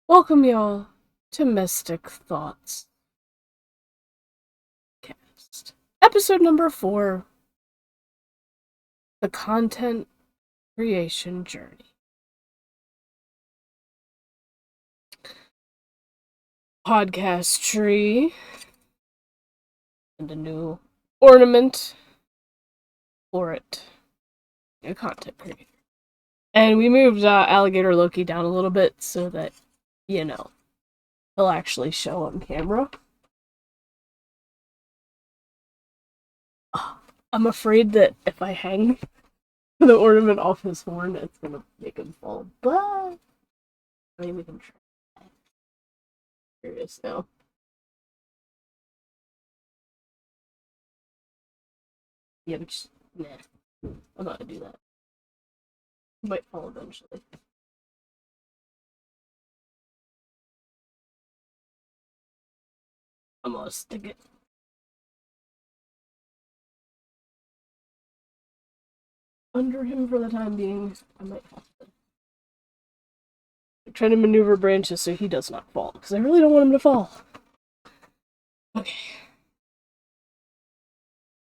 Welcome, y'all, to Mystic Thoughts Cast. Episode number 4, The Content Creation Journey. Podcast tree. And a new ornament for it. A content creator. And we moved Alligator Loki down a little bit so that, he'll actually show on camera. I'm afraid that if I hang the ornament off his horn, it's gonna make him fall. But maybe we can try. Curious now. Yeah, but just, nah. I'm not gonna do that. He might fall eventually. I'm gonna stick it under him for the time being. I might have to try to maneuver branches so he does not fall, because I really don't want him to fall. Okay.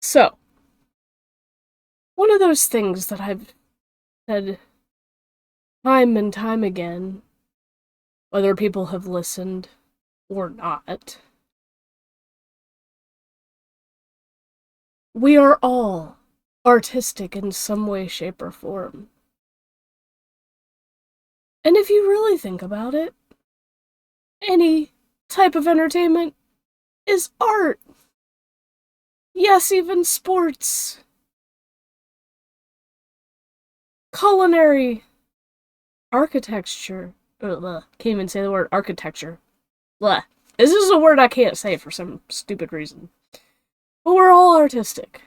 So, one of those things that I've said time and time again, whether people have listened or not, we are all artistic in some way, shape, or form. And if you really think about it, any type of entertainment is art. Yes, even sports. Culinary. Architecture. Can't even say the word architecture. Blah. This is a word I can't say for some stupid reason. But we're all artistic.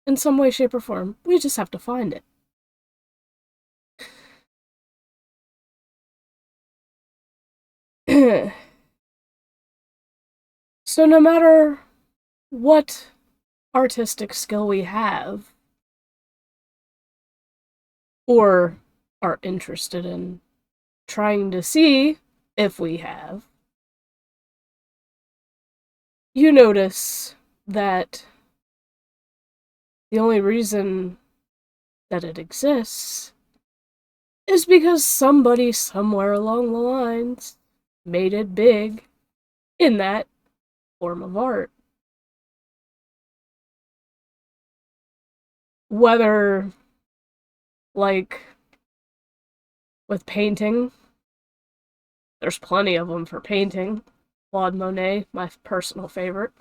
In some way, shape, or form. We just have to find it. So no matter what artistic skill we have, or are interested in trying to see if we have, you notice that the only reason that it exists is because somebody somewhere along the lines made it big in that form of art. Whether, like, with painting, there's plenty of them for painting. Claude Monet, my personal favorite.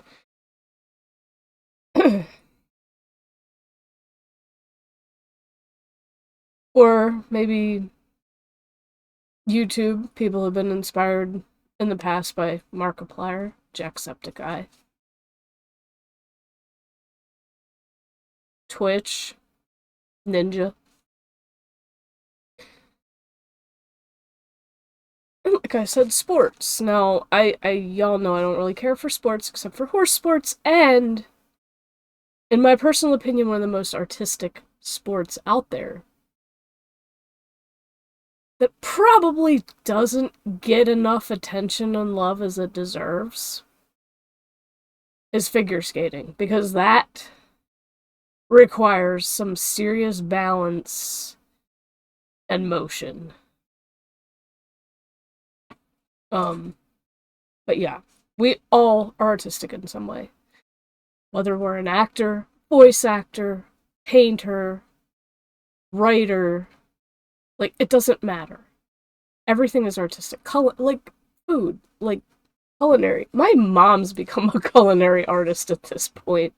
Or maybe YouTube. People have been inspired in the past by Markiplier, Jacksepticeye. Twitch, Ninja. And like I said, sports. Now, y'all know I don't really care for sports except for horse sports, and in my personal opinion, one of the most artistic sports out there that probably doesn't get enough attention and love as it deserves is figure skating, because that requires some serious balance and motion. But yeah, we all are artistic in some way. Whether we're an actor, voice actor, painter, writer, like, it doesn't matter. Everything is artistic. Like food, like culinary. My mom's become a culinary artist at this point.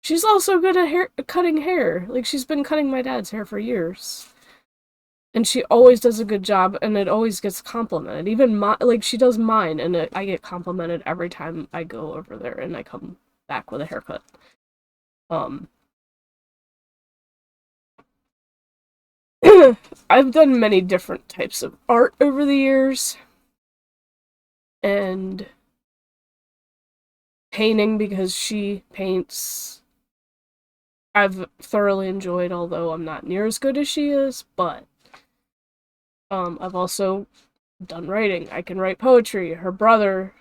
She's also good at cutting hair. Like, she's been cutting my dad's hair for years. And she always does a good job, and it always gets complimented. Even she does mine, and I get complimented every time I go over there and I come back with a haircut. I've done many different types of art over the years, and painting, because she paints, I've thoroughly enjoyed, although I'm not near as good as she is. But I've also done writing. I can write poetry. Her brother,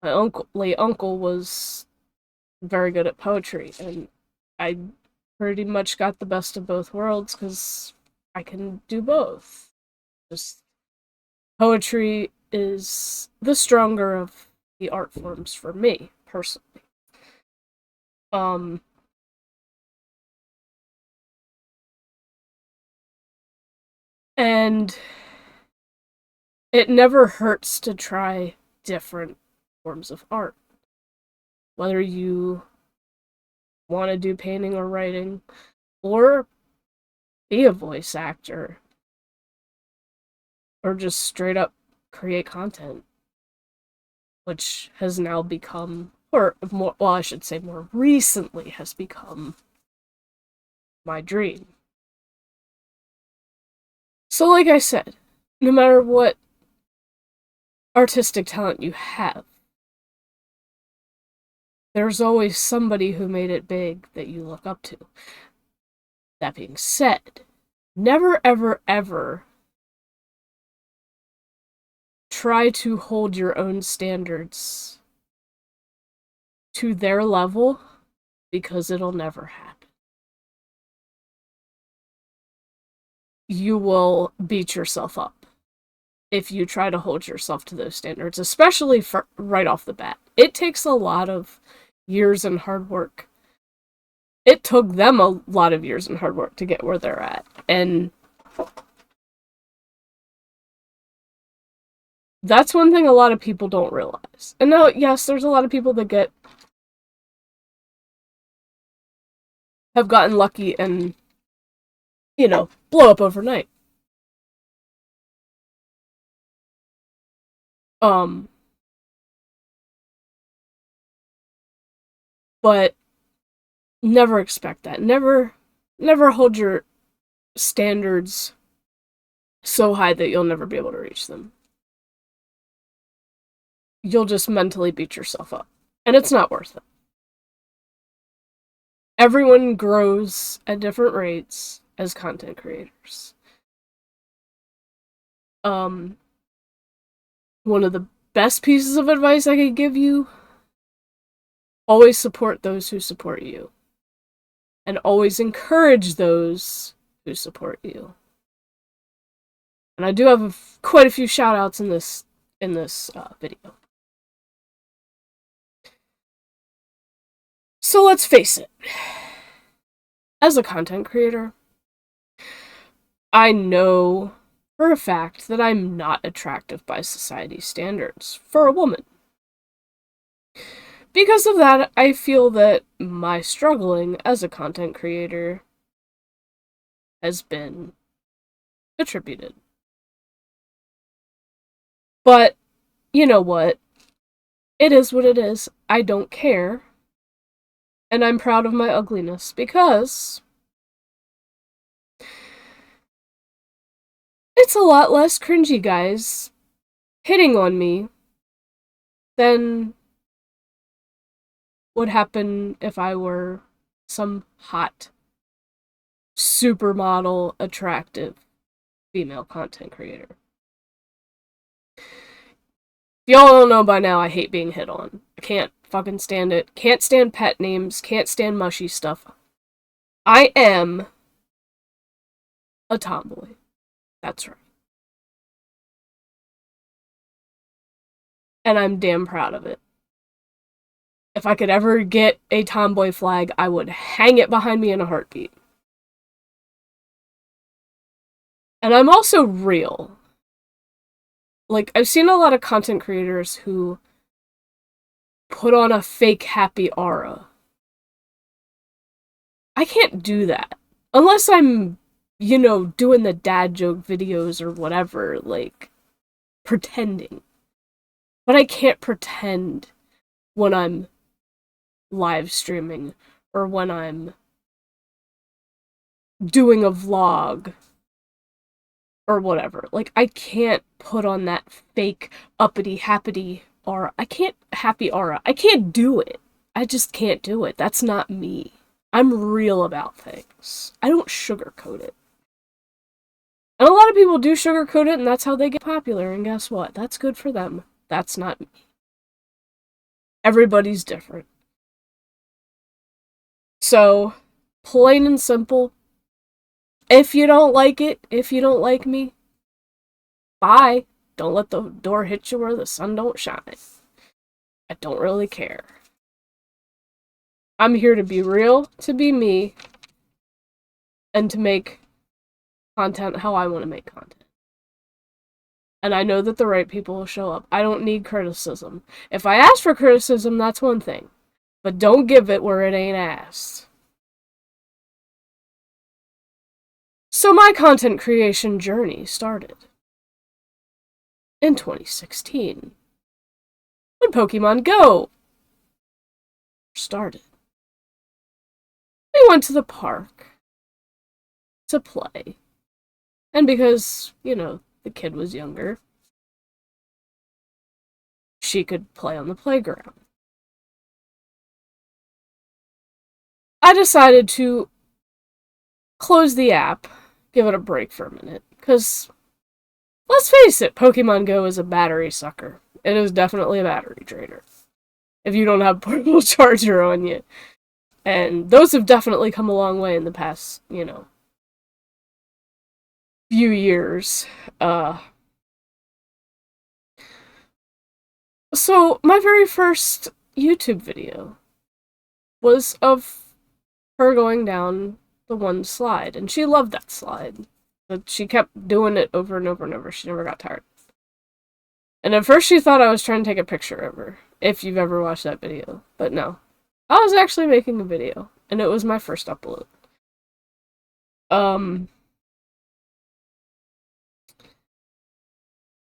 my late uncle, was very good at poetry, and I pretty much got the best of both worlds because I can do both. Just poetry is the stronger of the art forms for me, personally. Um, and it never hurts to try different forms of art. Whether you want to do painting or writing, or be a voice actor, or just straight up create content, which has now become, or more, well, I should say more recently has become my dream. So, like I said, no matter what artistic talent you have, there's always somebody who made it big that you look up to. That being said, never ever ever try to hold your own standards to their level, because it'll never happen. You will beat yourself up if you try to hold yourself to those standards, especially for right off the bat. It takes a lot of years and hard work. It took them a lot of years and hard work to get where they're at. And that's one thing a lot of people don't realize. And now, yes, there's a lot of people that have gotten lucky and, blow up overnight. But never expect that. Never hold your standards so high that you'll never be able to reach them. You'll just mentally beat yourself up. And it's not worth it. Everyone grows at different rates as content creators. One of the best pieces of advice I could give you: always support those who support you. And always encourage those who support you. And I do have quite a few shout outs in this video. So let's face it. As a content creator, I know for a fact that I'm not attractive by society's standards for a woman. Because of that, I feel that my struggling as a content creator has been attributed. But, you know what? It is what it is. I don't care. And I'm proud of my ugliness, because it's a lot less cringy guys hitting on me than would happen if I were some hot, supermodel, attractive female content creator. If y'all don't know by now, I hate being hit on. I can't fucking stand it. Can't stand pet names. Can't stand mushy stuff. I am a tomboy. That's right. And I'm damn proud of it. If I could ever get a tomboy flag, I would hang it behind me in a heartbeat. And I'm also real. Like, I've seen a lot of content creators who put on a fake happy aura. I can't do that. Unless I'm, doing the dad joke videos or whatever, like, pretending. But I can't pretend when I'm live streaming or when I'm doing a vlog or whatever. Like, I can't put on that fake uppity happy aura. I can't do it. I just can't do it. That's not me. I'm real about things. I don't sugarcoat it. And a lot of people do sugarcoat it, and that's how they get popular, and guess what? That's good for them. That's not me. Everybody's different. So, plain and simple, if you don't like it, if you don't like me, bye. Don't let the door hit you where the sun don't shine. I don't really care. I'm here to be real, to be me, and to make content how I want to make content. And I know that the right people will show up. I don't need criticism. If I ask for criticism, that's one thing. But don't give it where it ain't asked. So my content creation journey started in 2016 when Pokemon Go started. We went to the park to play. And because, the kid was younger, she could play on the playground. I decided to close the app, give it a break for a minute, because, let's face it, Pokemon Go is a battery sucker. It is definitely a battery drainer. If you don't have a portable charger on you. And those have definitely come a long way in the past, few years. So, my very first YouTube video was of her going down the one slide, and she loved that slide. But she kept doing it over and over and over. She never got tired. And at first she thought I was trying to take a picture of her, if you've ever watched that video. But no. I was actually making a video, and it was my first upload.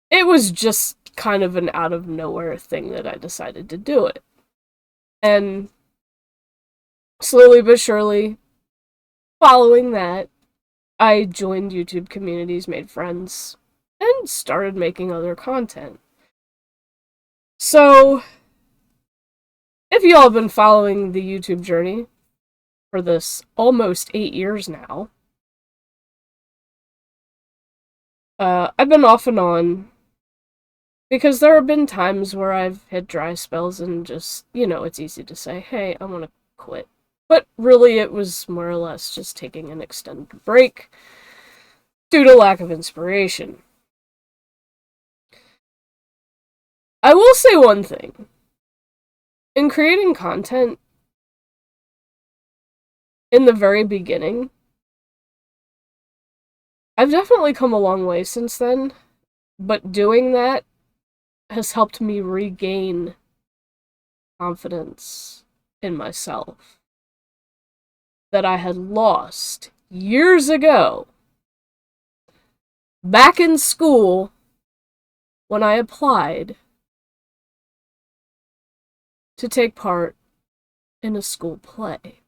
It was just kind of an out-of-nowhere thing that I decided to do it. And slowly but surely, following that, I joined YouTube communities, made friends, and started making other content. So, if you all have been following the YouTube journey for this almost 8 years now, I've been off and on because there have been times where I've hit dry spells and just, it's easy to say, hey, I want to quit. But really, it was more or less just taking an extended break due to lack of inspiration. I will say one thing. In creating content, in the very beginning, I've definitely come a long way since then, but doing that has helped me regain confidence in myself that I had lost years ago, back in school, when I applied to take part in a school play,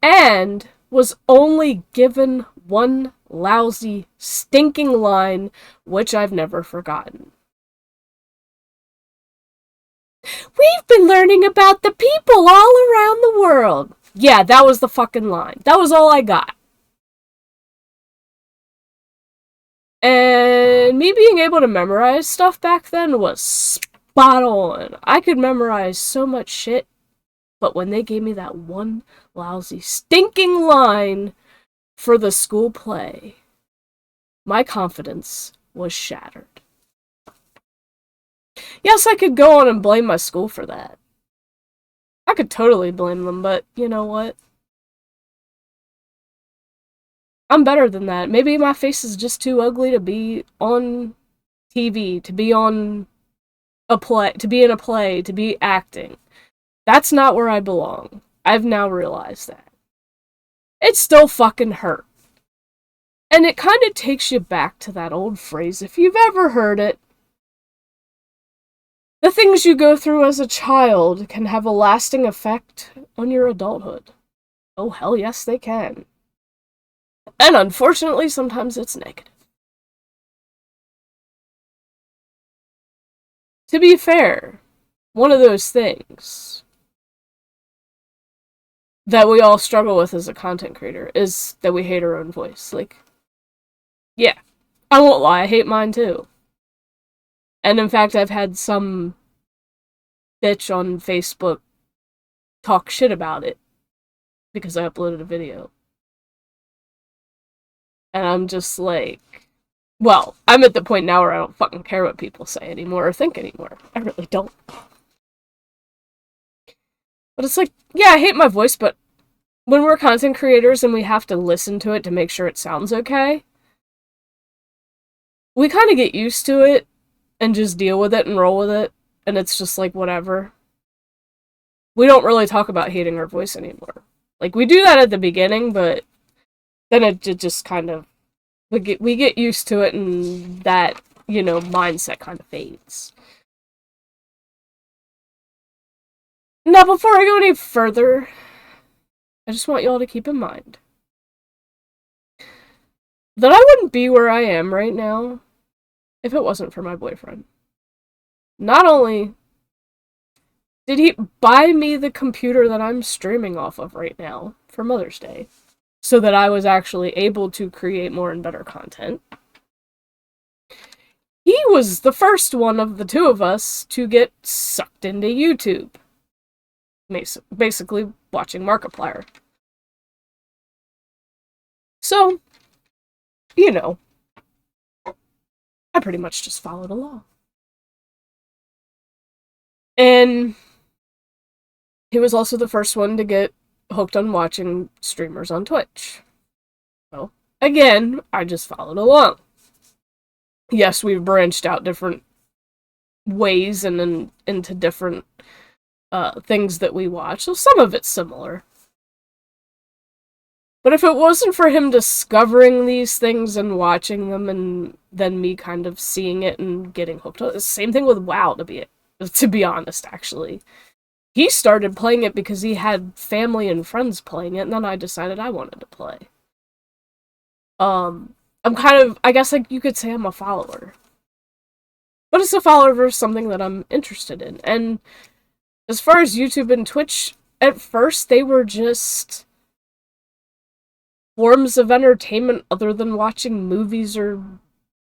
and was only given one lousy, stinking line, which I've never forgotten. We've been learning about the people all around the world. Yeah, that was the fucking line. That was all I got. And me being able to memorize stuff back then was spot on. I could memorize so much shit, but when they gave me that one lousy, stinking line for the school play, my confidence was shattered. Yes, I could go on and blame my school for that. I could totally blame them, but you know what? I'm better than that. Maybe my face is just too ugly to be on TV, to be on a play, to be in a play, to be acting. That's not where I belong. I've now realized that. It still fucking hurt. And it kind of takes you back to that old phrase, if you've ever heard it. The things you go through as a child can have a lasting effect on your adulthood. Oh, hell yes, they can. And unfortunately, sometimes it's negative. To be fair, one of those things that we all struggle with as a content creator is that we hate our own voice. Like, yeah, I won't lie, I hate mine too. And in fact, I've had some bitch on Facebook talk shit about it because I uploaded a video. And I'm just like, well, I'm at the point now where I don't fucking care what people say anymore or think anymore. I really don't. But it's like, yeah, I hate my voice, but when we're content creators and we have to listen to it to make sure it sounds okay, we kind of get used to it and just deal with it and roll with it, and it's just like, whatever. We don't really talk about hating our voice anymore. Like, we do that at the beginning, but then it just kind of, we get used to it, and that, mindset kind of fades. Now, before I go any further, I just want y'all to keep in mind that I wouldn't be where I am right now if it wasn't for my boyfriend. Not only did he buy me the computer that I'm streaming off of right now for Mother's Day, so that I was actually able to create more and better content, he was the first one of the two of us to get sucked into YouTube. Basically watching Markiplier. So, I pretty much just followed along. And he was also the first one to get hooked on watching streamers on Twitch. So, again, I just followed along. Yes, we've branched out different ways and into different things that we watch, so some of it's similar. But if it wasn't for him discovering these things and watching them, and then me kind of seeing it and getting hooked on it, same thing with WoW, to be honest, actually. He started playing it because he had family and friends playing it, and then I decided I wanted to play. I'm kind of, I guess you could say I'm a follower. But it's a follower versus something that I'm interested in. And as far as YouTube and Twitch, at first they were just forms of entertainment other than watching movies or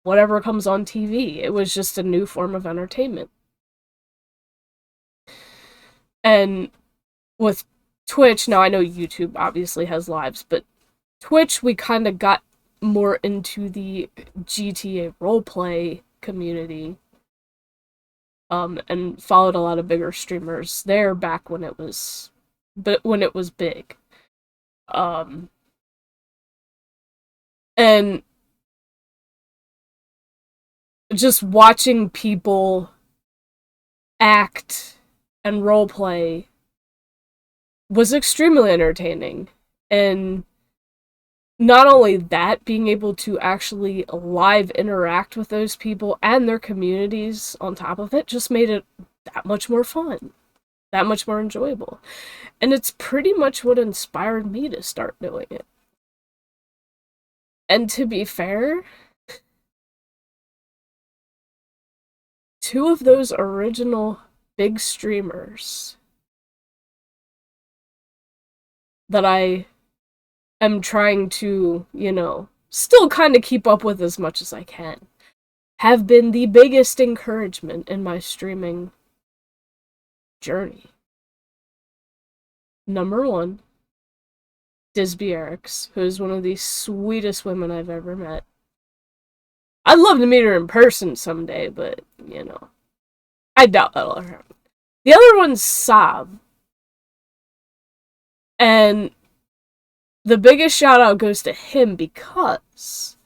whatever comes on TV. It was just a new form of entertainment. And with Twitch, now I know YouTube obviously has lives, but Twitch, we kind of got more into the GTA roleplay community, and followed a lot of bigger streamers there back when it was big. And just watching people act and roleplay was extremely entertaining. And not only that, being able to actually live interact with those people and their communities on top of it just made it that much more fun, that much more enjoyable. And it's pretty much what inspired me to start doing it. And to be fair, two of those original big streamers that I am trying to, still kind of keep up with as much as I can, have been the biggest encouragement in my streaming journey. Number one, Disby Erics, who is one of the sweetest women I've ever met. I'd love to meet her in person someday, but, I doubt that'll ever happen. The other one's Saab. And the biggest shout out goes to him because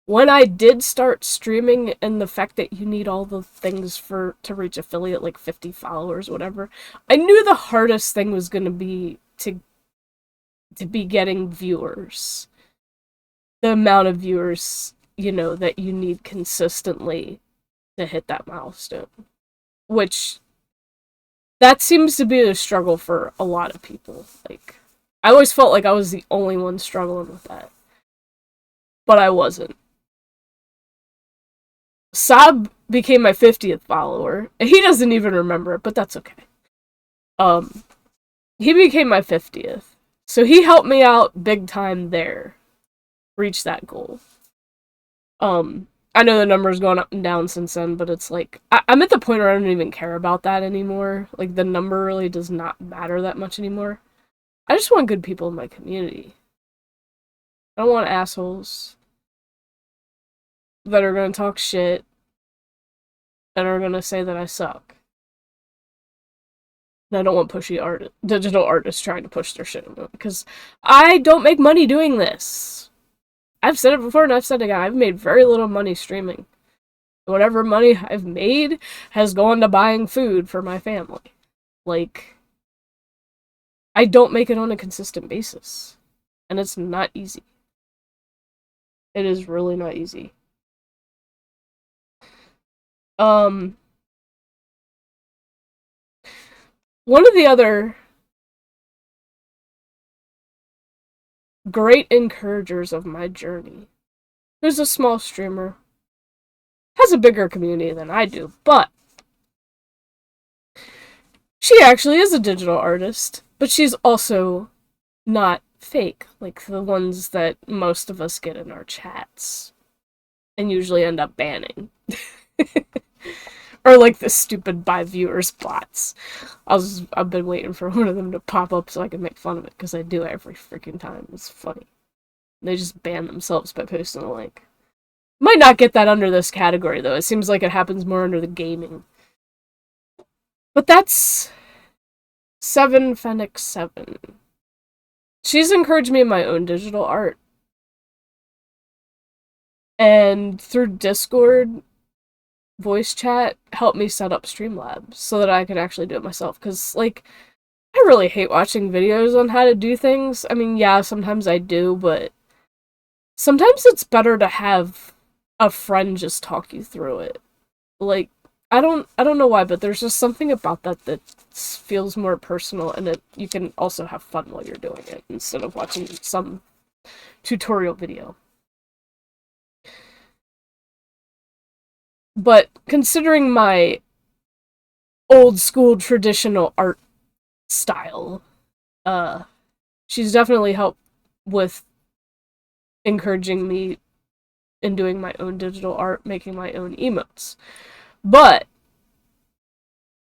when I did start streaming, and the fact that you need all the things to reach affiliate, like 50 followers, whatever, I knew the hardest thing was going to be to be getting viewers. The amount of viewers, that you need consistently to hit that milestone. Which, that seems to be a struggle for a lot of people. Like, I always felt like I was the only one struggling with that. But I wasn't. Saab became my 50th follower. He doesn't even remember it, but that's okay. He became my 50th. So he helped me out big time there. Reach that goal. I know the number's gone up and down since then, but it's like, I'm at the point where I don't even care about that anymore. Like, the number really does not matter that much anymore. I just want good people in my community. I don't want assholes that are gonna talk shit and are gonna say that I suck. And I don't want digital artists trying to push their shit on me, because I don't make money doing this. I've said it before and I've said it again. I've made very little money streaming. Whatever money I've made has gone to buying food for my family. Like, I don't make it on a consistent basis. And it's not easy. It is really not easy. One of the other great encouragers of my journey, who's a small streamer, has a bigger community than I do, but she actually is a digital artist, but she's also not fake, like the ones that most of us get in our chats and usually end up banning. Or like the stupid buy viewers bots. I've been waiting for one of them to pop up so I can make fun of it, because I do every freaking time. It's funny. They just ban themselves by posting a link. Might not get that under this category though. It seems like it happens more under the gaming. But that's 7 Fennec 7. She's encouraged me in my own digital art. And through Discord voice chat helped me set up Streamlabs so that I could actually do it myself. Because, like, I really hate watching videos on how to do things. I mean, yeah, sometimes I do, but sometimes it's better to have a friend just talk you through it. Like, I don't know why, but there's just something about that feels more personal, and you can also have fun while you're doing it instead of watching some tutorial video. But considering my old school traditional art style, she's definitely helped with encouraging me in doing my own digital art, making my own emotes. But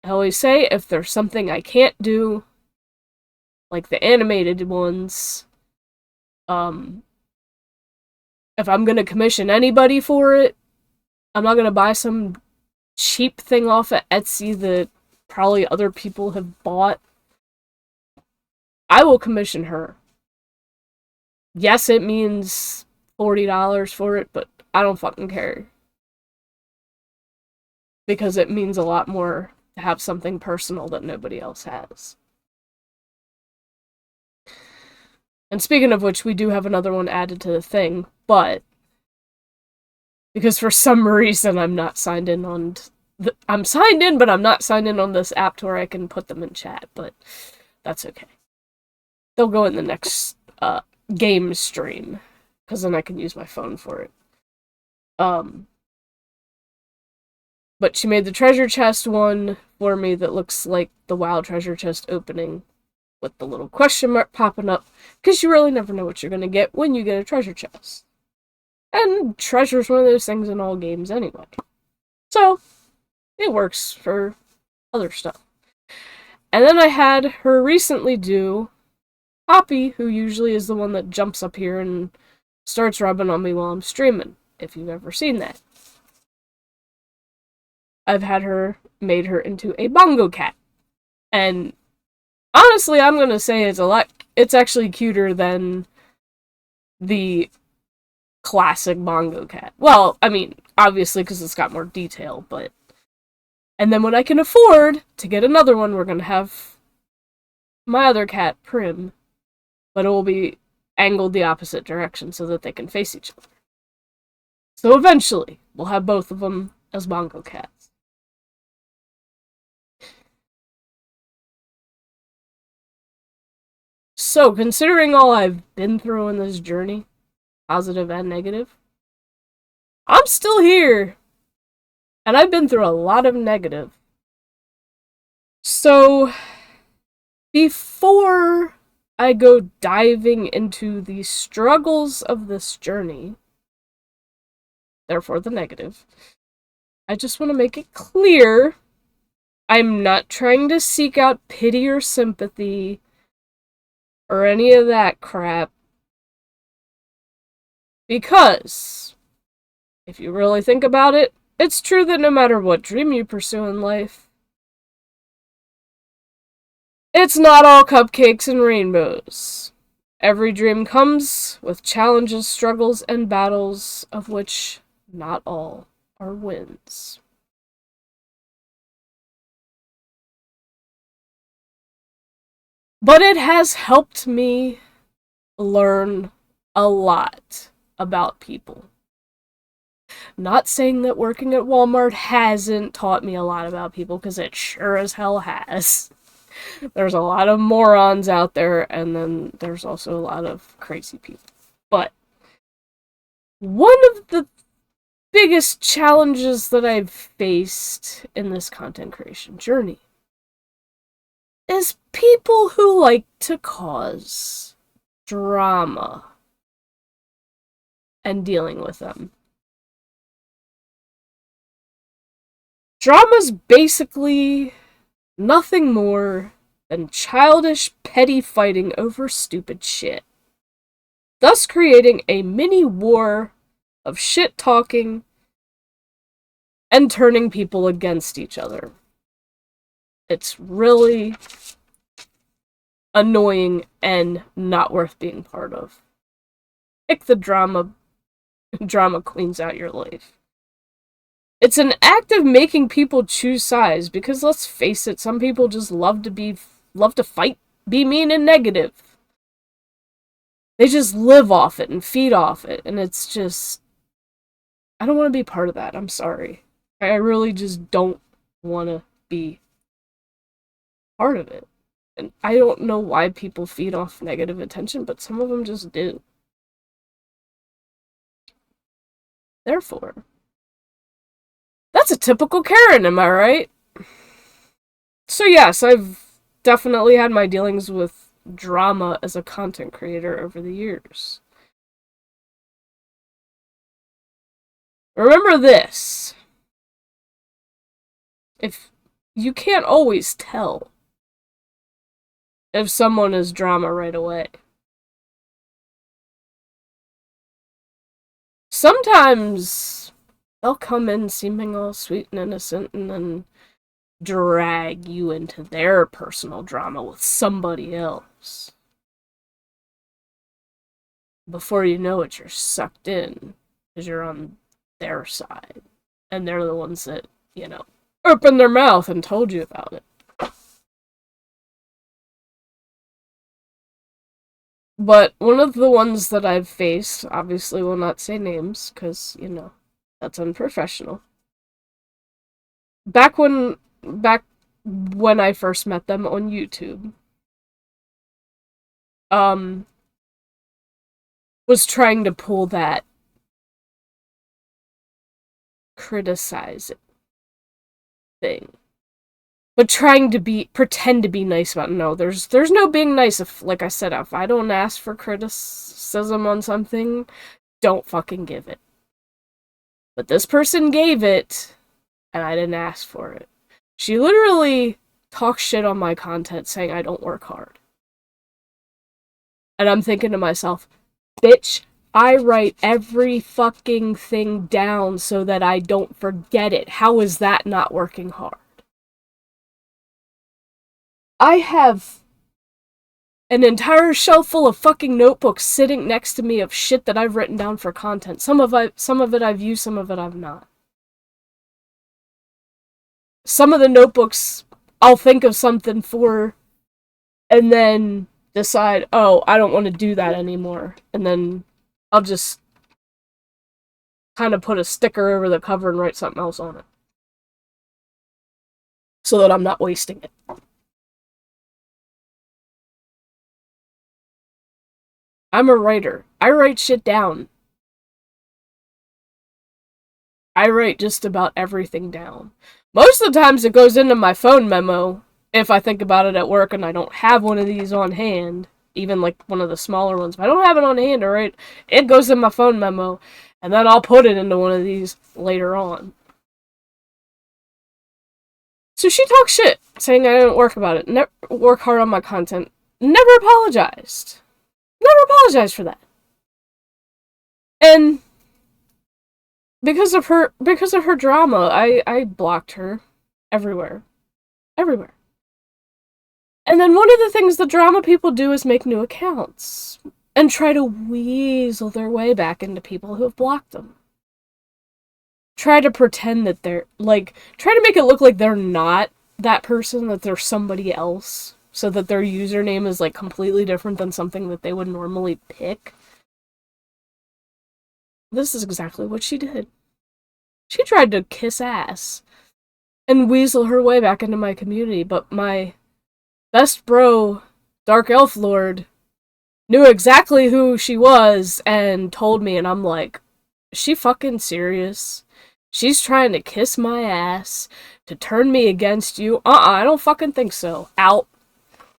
I always say, if there's something I can't do, like the animated ones, if I'm gonna commission anybody for it, I'm not gonna buy some cheap thing off of Etsy that probably other people have bought. I will commission her. Yes, it means $40 for it, but I don't fucking care. Because it means a lot more to have something personal that nobody else has. And speaking of which, we do have another one added to the thing, but because for some reason I'm not signed in on... I'm signed in, but I'm not signed in on this app to where I can put them in chat, but that's okay. They'll go in the next game stream, because then I can use my phone for it. But she made the treasure chest one for me that looks like the WoW treasure chest opening with the little question mark popping up, because you really never know what you're going to get when you get a treasure chest. And treasure's one of those things in all games anyway. So, it works for other stuff. And then I had her recently do Poppy, who usually is the one that jumps up here and starts rubbing on me while I'm streaming, if you've ever seen that. I've made her into a bongo cat. And honestly, I'm gonna say it's actually cuter than the classic bongo cat. Well, I mean, obviously because it's got more detail, but... And then when I can afford to get another one, we're gonna have my other cat, Prim, but it will be angled the opposite direction so that they can face each other. So eventually, we'll have both of them as bongo cats. So, considering all I've been through in this journey, positive and negative, I'm still here. And I've been through a lot of negative. So, before I go diving into the struggles of this journey, therefore the negative. I just want to make it clear I'm not trying to seek out pity or sympathy or any of that crap. Because, if you really think about it, it's true that no matter what dream you pursue in life, it's not all cupcakes and rainbows. Every dream comes with challenges, struggles, and battles, of which not all are wins. But it has helped me learn a lot about people. Not saying that working at Walmart hasn't taught me a lot about people, because it sure as hell has. There's a lot of morons out there, and then there's also a lot of crazy people. But one of the biggest challenges that I've faced in this content creation journey is people who like to cause drama and dealing with them. Drama's basically nothing more than childish, petty fighting over stupid shit, thus creating a mini war of shit talking and turning people against each other. It's really annoying and not worth being part of. Pick the drama queens out your life. It's an act of making people choose sides, because let's face it, some people just love to fight, be mean and negative. They just live off it and feed off it, and it's just, I don't want to be part of that. I'm sorry. I really just don't want to be part of it. And I don't know why people feed off negative attention, but some of them just do. Therefore, that's a typical Karen, am I right? So yes, I've definitely had my dealings with drama as a content creator over the years. Remember this. If you can't always tell if someone is drama right away. Sometimes they'll come in seeming all sweet and innocent and then drag you into their personal drama with somebody else. Before you know it, you're sucked in because you're on their side. And they're the ones that, opened their mouth and told you about it. But one of the ones that I've faced, obviously will not say names, because, that's unprofessional. Back when I first met them on YouTube, was trying to pull that criticize it thing. But trying to pretend to be nice about it. No, there's no being nice. If, like I said, if I don't ask for criticism on something, don't fucking give it. But this person gave it, and I didn't ask for it. She literally talks shit on my content, saying I don't work hard. And I'm thinking to myself, bitch, I write every fucking thing down so that I don't forget it. How is that not working hard? I have an entire shelf full of fucking notebooks sitting next to me of shit that I've written down for content. Some of it I've used, some of it I've not. Some of the notebooks I'll think of something for, and then decide, oh, I don't want to do that anymore. And then I'll just kind of put a sticker over the cover and write something else on it. So that I'm not wasting it. I'm a writer. I write shit down. I write just about everything down. Most of the times it goes into my phone memo, if I think about it at work and I don't have one of these on hand, even like one of the smaller ones. If I don't have it on hand, alright, it goes in my phone memo, And then I'll put it into one of these later on. So she talks shit, saying I didn't work hard on my content. Never apologized. Never apologized for that. And because of her drama, I blocked her everywhere. Everywhere. And then one of the things the drama people do is make new accounts and try to weasel their way back into people who have blocked them. Try to pretend that they're, like, try to make it look like they're not that person, that they're somebody else, so that their username is, like, completely different than something that they would normally pick. This is exactly what she did. She tried to kiss ass and weasel her way back into my community, but my best bro, Dark Elf Lord, knew exactly who she was and told me, and I'm like, is she fucking serious? She's trying to kiss my ass to turn me against you? I don't fucking think so. Out.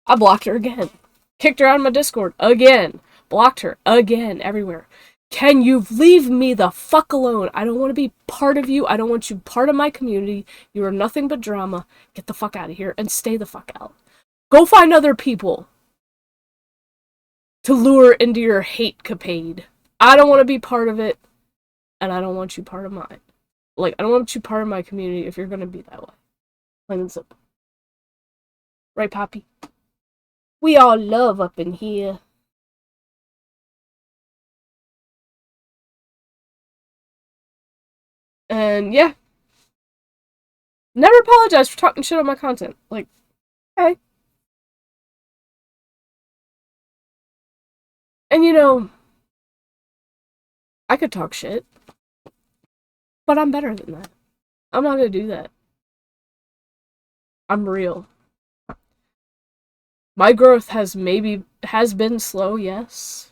I blocked her again. Kicked her out of my Discord again. Blocked her again, everywhere. Can you leave me the fuck alone? I don't want to be part of you. I don't want you part of my community. You are nothing but drama. Get the fuck out of here and stay the fuck out. Go find other people to lure into your hate capade. I don't want to be part of it, and I don't want you part of mine. Like, I don't want you part of my community if you're gonna be that way. Plain and simple. Right, Poppy? We all love up in here. And yeah. Never apologize for talking shit on my content. Like, hey. And you know, I could talk shit, but I'm better than that. I'm not gonna do that. I'm real. My growth has been slow, yes.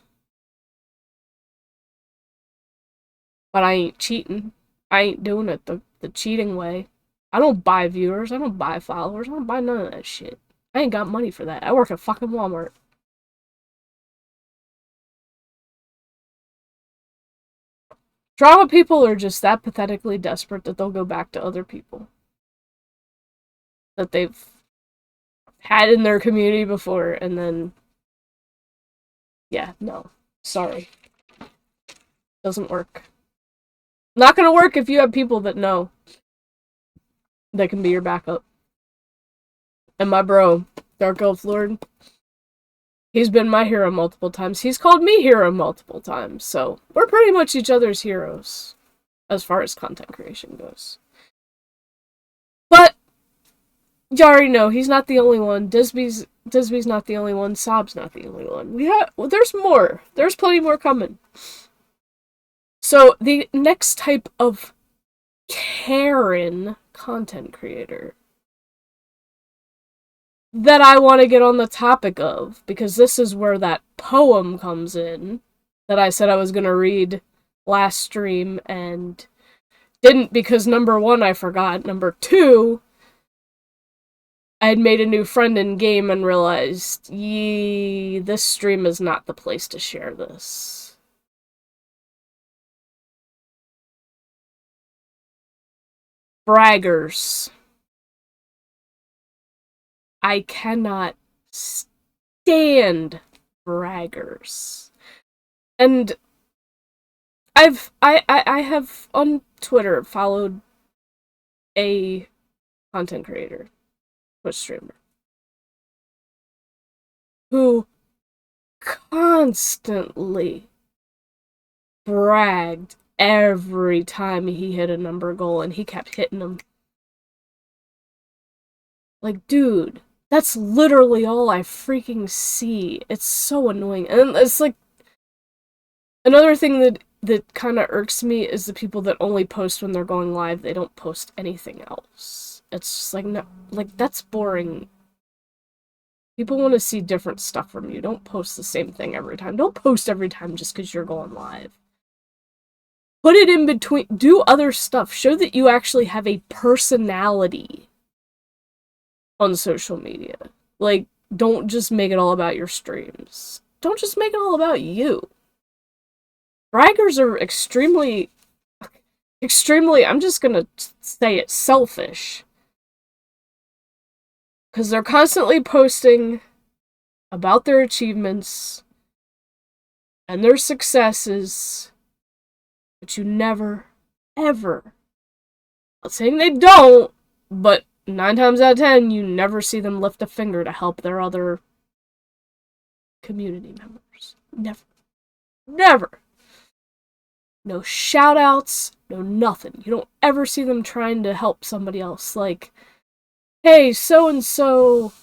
But I ain't cheating. I ain't doing it the cheating way. I don't buy viewers, I don't buy followers, I don't buy none of that shit. I ain't got money for that. I work at fucking Walmart. Drama people are just that pathetically desperate that they'll go back to other people that they've had in their community before, and then, yeah, no. Sorry. Doesn't work. Not gonna work if you have people that know that can be your backup. And my bro, Dark Elf Lord, he's been my hero multiple times. He's called me hero multiple times, so we're pretty much each other's heroes as far as content creation goes. But you already know he's not the only one. Disby's not the only one. Sob's not the only one. There's more. There's plenty more coming. So the next type of Karen content creator that I want to get on the topic of, because this is where that poem comes in that I said I was going to read last stream and didn't, because number one, I forgot. Number two, I had made a new friend in game and realized, this stream is not the place to share this. Braggers. I cannot stand braggers. And I have on Twitter followed a content creator, Twitch streamer, who constantly bragged every time he hit a number goal, and he kept hitting them. Like, dude, that's literally all I freaking see. It's so annoying. And it's like, another thing that kind of irks me is the people that only post when they're going live. They don't post anything else. It's just like, no, like, that's boring. People want to see different stuff from you. Don't post the same thing every time. Don't post every time just because you're going live. Put it in between. Do other stuff. Show that you actually have a personality on social media. Like, don't just make it all about your streams. Don't just make it all about you. braggers are extremely, I'm just gonna say it, selfish. Because they're constantly posting about their achievements and their successes, but you never, ever, not saying they don't, but 9 times out of 10, you never see them lift a finger to help their other community members. Never. Never. No shout-outs, no nothing. You don't ever see them trying to help somebody else. Like, hey, so-and-so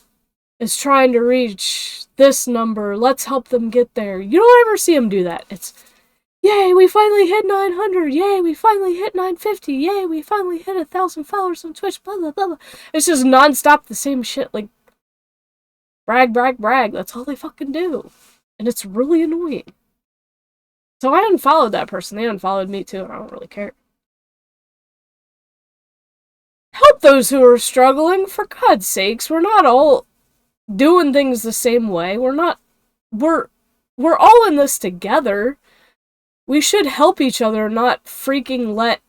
is trying to reach this number. Let's help them get there. You don't ever see them do that. It's, yay, we finally hit 900. Yay, we finally hit 950. Yay, we finally hit 1,000 followers on Twitch. Blah, blah, blah, blah. It's just nonstop the same shit. Like, brag, brag, brag. That's all they fucking do. And it's really annoying. So I unfollowed that person. They unfollowed me too, and I don't really care. Help those who are struggling, for God's sakes. We're not all doing things the same way. We're all in this together. We should help each other, not freaking let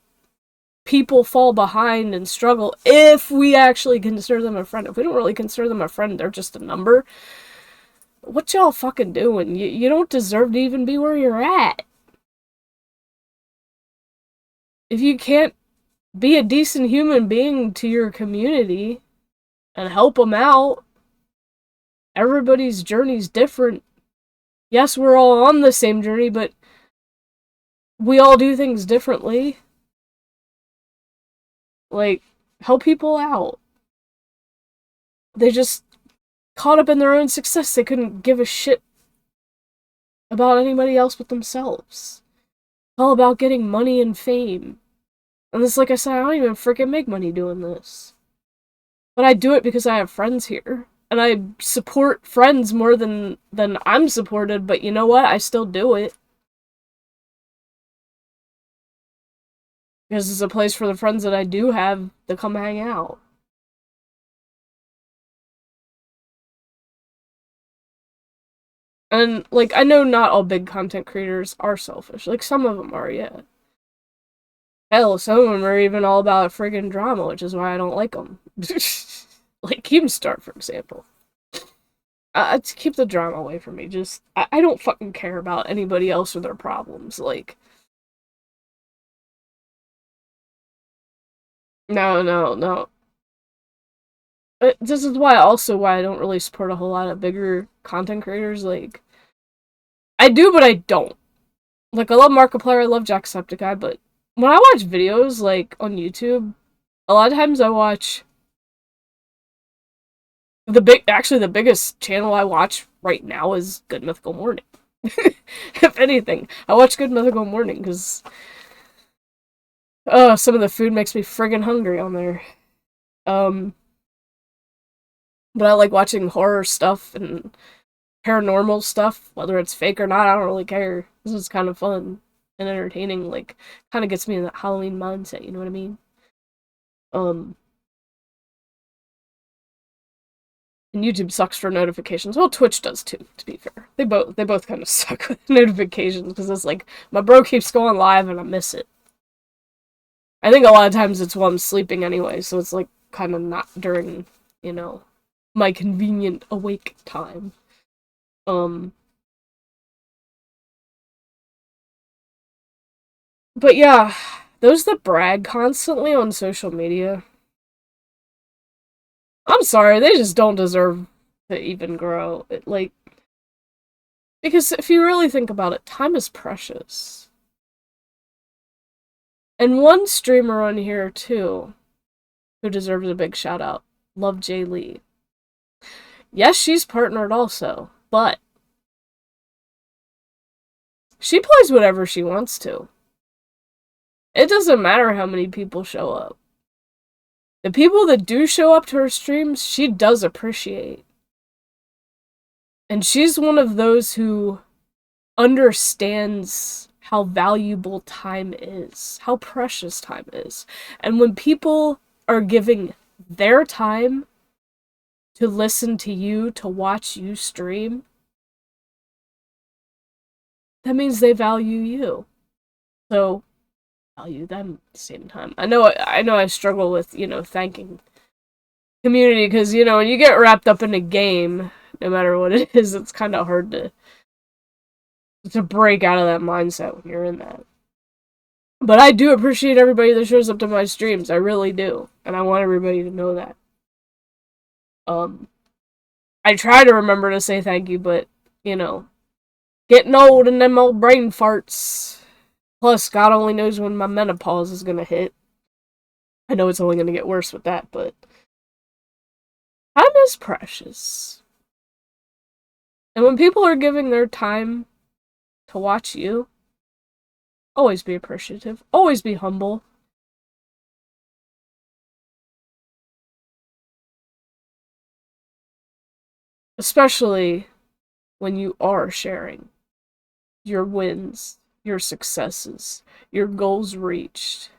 people fall behind and struggle if we actually consider them a friend. If we don't really consider them a friend, they're just a number. What y'all fucking doing? You don't deserve to even be where you're at. If you can't be a decent human being to your community and help them out, everybody's journey's different. Yes, we're all on the same journey, but we all do things differently. Like, help people out. They just caught up in their own success. They couldn't give a shit about anybody else but themselves. It's all about getting money and fame. And this, like I said, I don't even freaking make money doing this. But I do it because I have friends here. And I support friends more than I'm supported, but you know what? I still do it. Because it's a place for the friends that I do have to come hang out. And, like, I know not all big content creators are selfish. Like, some of them are, yeah. Hell, some of them are even all about friggin' drama, which is why I don't like them. Like Keemstar, for example. Keep the drama away from me. Just, I don't fucking care about anybody else or their problems. Like, no. This is why I don't really support a whole lot of bigger content creators. Like, I do, but I don't. Like, I love Markiplier, I love Jacksepticeye, but when I watch videos, like, on YouTube, a lot of times I watch the biggest channel I watch right now is Good Mythical Morning. If anything, I watch Good Mythical Morning because some of the food makes me friggin' hungry on there. But I like watching horror stuff and paranormal stuff, whether it's fake or not, I don't really care. This is kind of fun and entertaining, like, kind of gets me in that Halloween mindset, you know what I mean? And YouTube sucks for notifications. Well, Twitch does too, to be fair. They both kind of suck with notifications, because it's like, my bro keeps going live and I miss it. I think a lot of times it's while I'm sleeping anyway, so it's like, kind of not during, you know, my convenient awake time. But yeah, those that brag constantly on social media, I'm sorry, they just don't deserve to even grow. Because if you really think about it, time is precious. And one streamer on here, too, who deserves a big shout out, Love J. Lee. Yes, she's partnered also, but she plays whatever she wants to. It doesn't matter how many people show up. The people that do show up to her streams, she does appreciate. And she's one of those who understands how valuable time is, how precious time is. And when people are giving their time to listen to you, to watch you stream, that means they value you. So value them at the same time. I know I struggle with, thanking community because, when you get wrapped up in a game, no matter what it is, it's kind of hard to break out of that mindset when you're in that. But I do appreciate everybody that shows up to my streams. I really do. And I want everybody to know that. I try to remember to say thank you, but, getting old and them old brain farts. Plus, God only knows when my menopause is gonna hit. I know it's only gonna get worse with that, but time is precious. And when people are giving their time to watch you, always be appreciative. Always be humble. Especially when you are sharing your wins, your successes, your goals reached.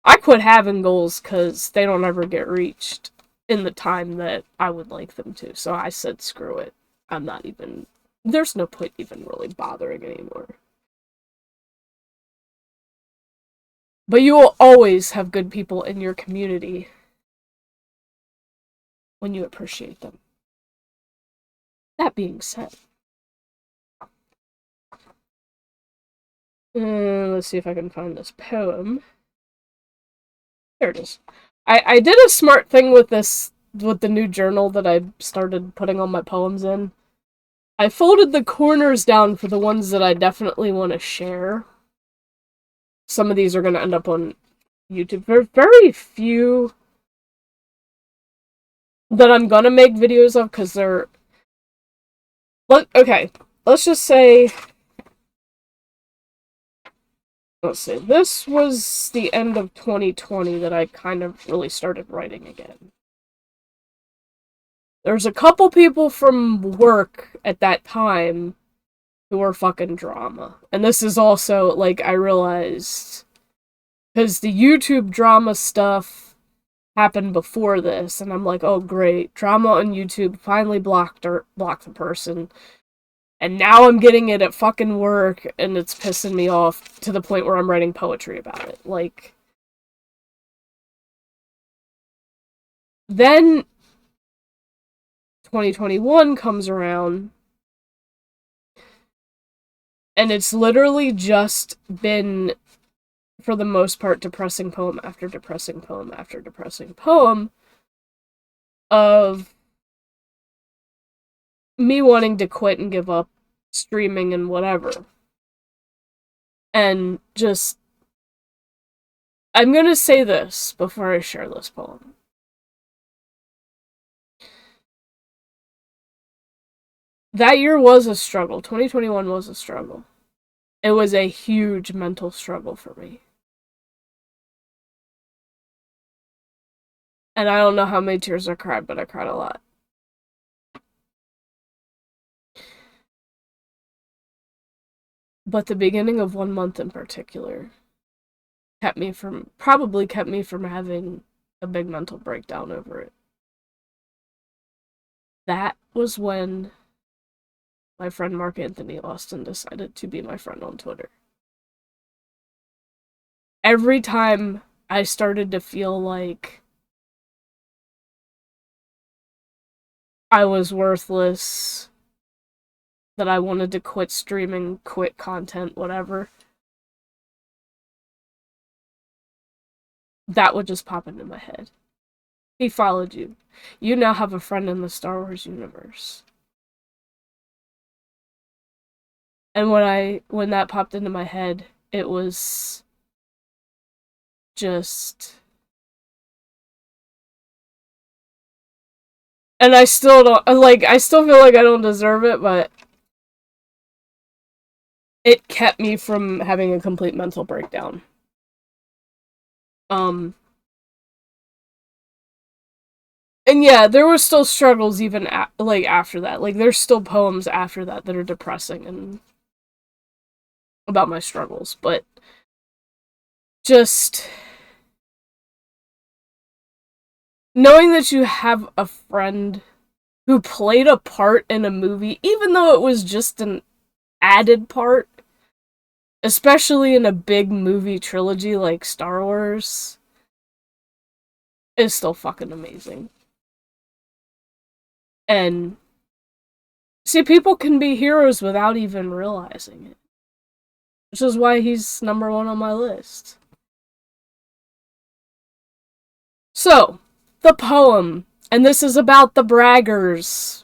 I quit having goals because they don't ever get reached in the time that I would like them to. So I said, screw it. There's no point even really bothering anymore. But you will always have good people in your community when you appreciate them. That being said, let's see if I can find this poem. There it is. I did a smart thing with the new journal that I started putting all my poems in. I folded the corners down for the ones that I definitely want to share. Some of these are going to end up on YouTube. There are very few that I'm going to make videos of because they're... Okay, let's just say... Let's see, this was the end of 2020 that I kind of really started writing again. There's a couple people from work at that time who were fucking drama. And this is also, I realized... Because the YouTube drama stuff happened before this, and I'm like, oh great, drama on YouTube, finally blocked the person. And now I'm getting it at fucking work, and it's pissing me off to the point where I'm writing poetry about it. Then 2021 comes around, and it's literally just been, for the most part, depressing poem after depressing poem after depressing poem of me wanting to quit and give up streaming and whatever. And just... I'm gonna say this before I share this poem. That year was a struggle. 2021 was a struggle. It was a huge mental struggle for me. And I don't know how many tears I cried, but I cried a lot. But the beginning of 1 month in particular probably kept me from having a big mental breakdown over it. That was when my friend Mark Anthony Austin decided to be my friend on Twitter. Every time I started to feel like I was worthless, that I wanted to quit streaming, quit content, whatever, that would just pop into my head. He followed you. You now have a friend in the Star Wars universe. And when that popped into my head, it was just... And I still don't, I still feel like I don't deserve it, but it kept me from having a complete mental breakdown. And yeah, there were still struggles even after that. There's still poems after that are depressing and about my struggles, but just knowing that you have a friend who played a part in a movie, even though it was just an added part, especially in a big movie trilogy like Star Wars, is still fucking amazing. And see, people can be heroes without even realizing it, which is why he's number one on my list. So, the poem, and this is about the braggers,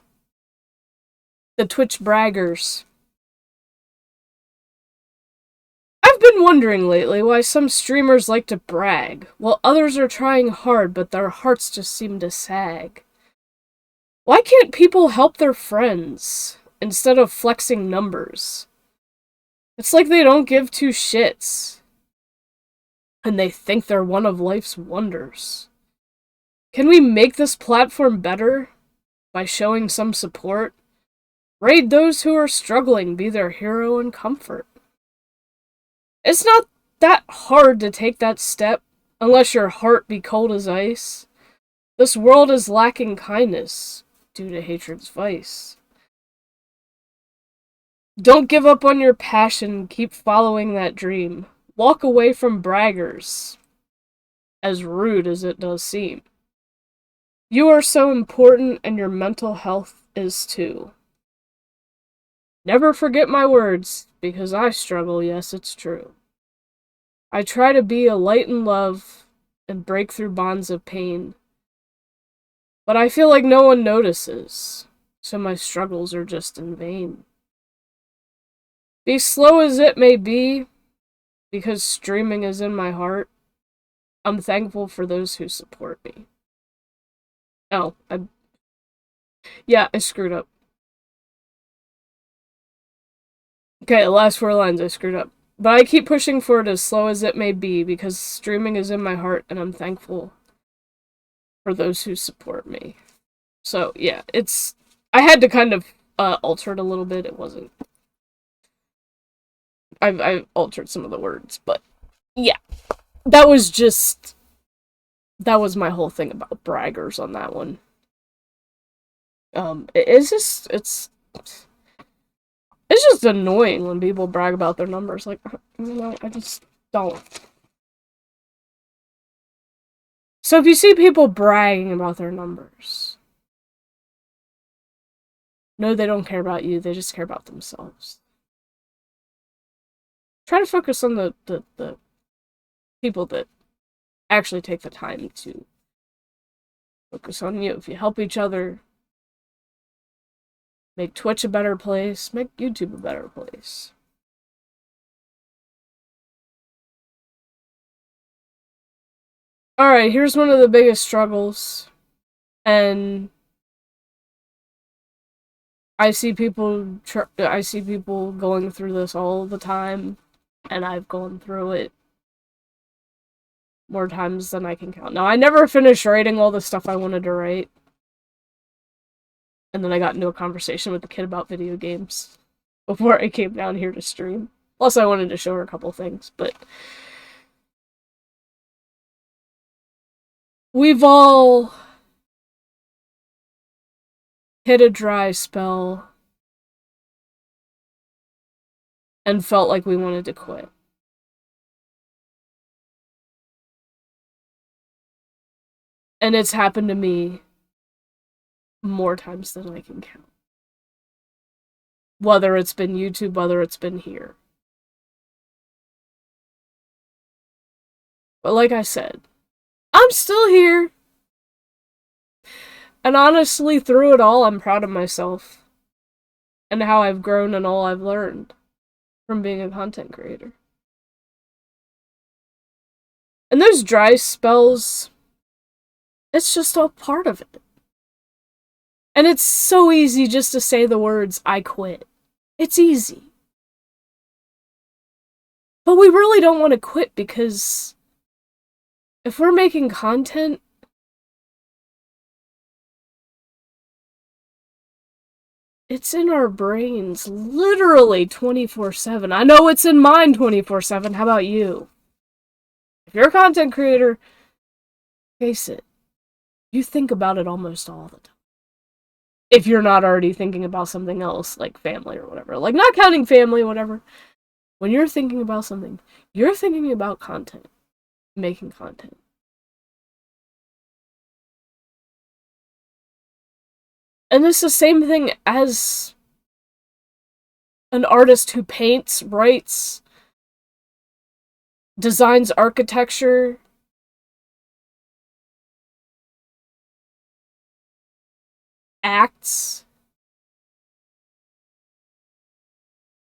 the Twitch braggers. I've been wondering lately why some streamers like to brag, while others are trying hard but their hearts just seem to sag. Why can't people help their friends instead of flexing numbers? It's like they don't give two shits, and they think they're one of life's wonders. Can we make this platform better by showing some support? Raid those who are struggling, be their hero and comfort. It's not that hard to take that step, unless your heart be cold as ice. This world is lacking kindness due to hatred's vice. Don't give up on your passion, keep following that dream. Walk away from braggers, as rude as it does seem. You are so important, and your mental health is too. Never forget my words, because I struggle, yes, it's true. I try to be a light and love, and break through bonds of pain. But I feel like no one notices, so my struggles are just in vain. Be slow as it may be, because streaming is in my heart, I'm thankful for those who support me. Oh, I screwed up. Okay, the last 4 lines I screwed up. But I keep pushing forward as slow as it may be, because streaming is in my heart, and I'm thankful for those who support me. So, yeah, I had to kind of alter it a little bit. It wasn't... I've altered some of the words, but yeah. That was my whole thing about braggers on that one. It's just annoying when people brag about their numbers. Like, I just don't. So if you see people bragging about their numbers, no, they don't care about you, they just care about themselves. Try to focus on the people that actually take the time to focus on you. If you help each other, make Twitch a better place, make YouTube a better place. Alright, here's one of the biggest struggles. And I see people going through this all the time, and I've gone through it more times than I can count. Now, I never finished writing all the stuff I wanted to write. And then I got into a conversation with the kid about video games before I came down here to stream. Plus, I wanted to show her a couple things, but... We've all hit a dry spell and felt like we wanted to quit. And it's happened to me more times than I can count. Whether it's been YouTube, whether it's been here. But like I said, I'm still here. And honestly, through it all, I'm proud of myself. And how I've grown and all I've learned from being a content creator. And those dry spells, it's just all part of it. And it's so easy just to say the words, I quit. It's easy. But we really don't want to quit, because if we're making content, it's in our brains literally 24/7. I know it's in mine 24/7. How about you? If you're a content creator, face it, you think about it almost all the time. If you're not already thinking about something else, like family or whatever. Like, not counting family, whatever. When you're thinking about something, you're thinking about content, making content. And it's the same thing as an artist who paints, writes, designs architecture, acts.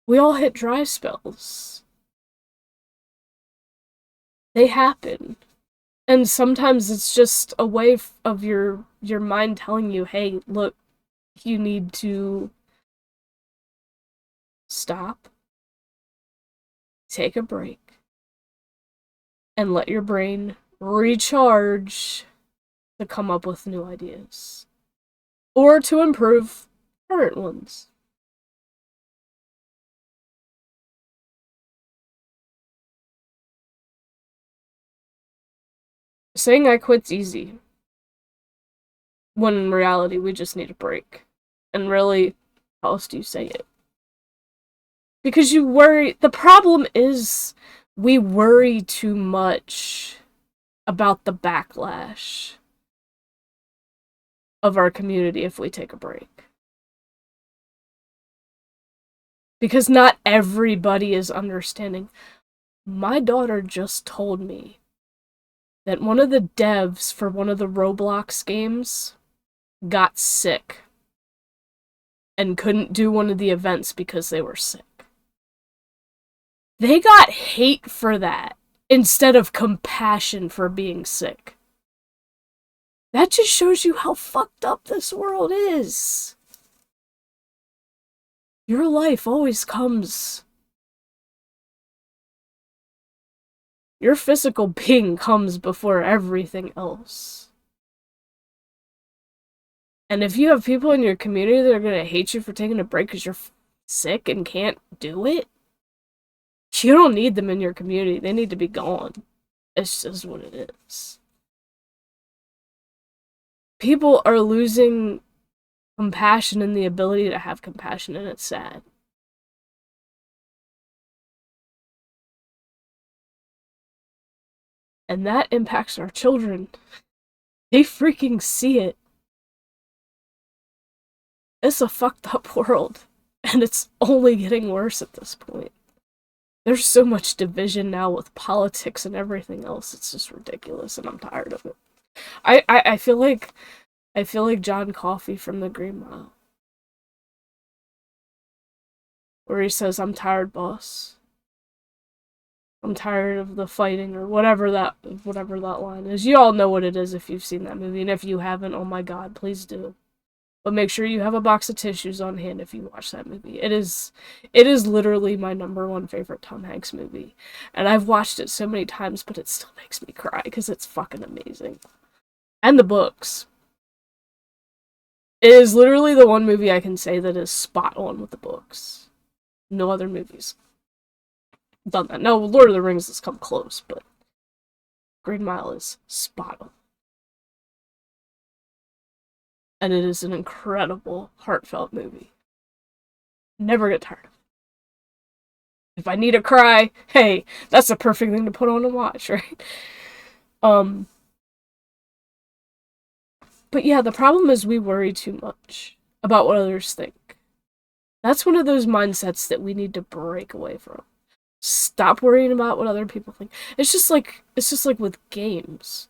We all hit dry spells. They happen. And sometimes it's just a way of your mind telling you, hey, look, you need to stop, take a break, and let your brain recharge to come up with new ideas. Or to improve current ones. Saying I quit's easy. When in reality, we just need a break. And really, how else do you say it? Because you worry. The problem is, we worry too much about the backlash of our community if we take a break. Because not everybody is understanding. My daughter just told me that one of the devs for one of the Roblox games got sick and couldn't do one of the events because they were sick. They got hate for that instead of compassion for being sick. That just shows you how fucked up this world is. Your life always comes. Your physical being comes before everything else. And if you have people in your community that are going to hate you for taking a break because you're sick and can't do it, you don't need them in your community. They need to be gone. It's just what it is. People are losing compassion and the ability to have compassion, and it's sad. And that impacts our children. They freaking see it. It's a fucked up world, and it's only getting worse at this point. There's so much division now with politics and everything else. It's just ridiculous, and I'm tired of it. I feel like John Coffey from The Green Mile, where he says, "I'm tired, boss. I'm tired of the fighting," or whatever that line is. You all know what it is if you've seen that movie, and if you haven't, oh my god, please do. But make sure you have a box of tissues on hand if you watch that movie. It is literally my #1 favorite Tom Hanks movie. And I've watched it so many times, but it still makes me cry because it's fucking amazing. And the books. It is literally the one movie I can say that is spot on with the books. No other movies done that. No, Lord of the Rings has come close, but Green Mile is spot on. And it is an incredible, heartfelt movie. Never get tired of it. If I need a cry, hey, that's a perfect thing to put on and watch, right? But yeah, the problem is we worry too much about what others think. That's one of those mindsets that we need to break away from. Stop worrying about what other people think. It's just like with games,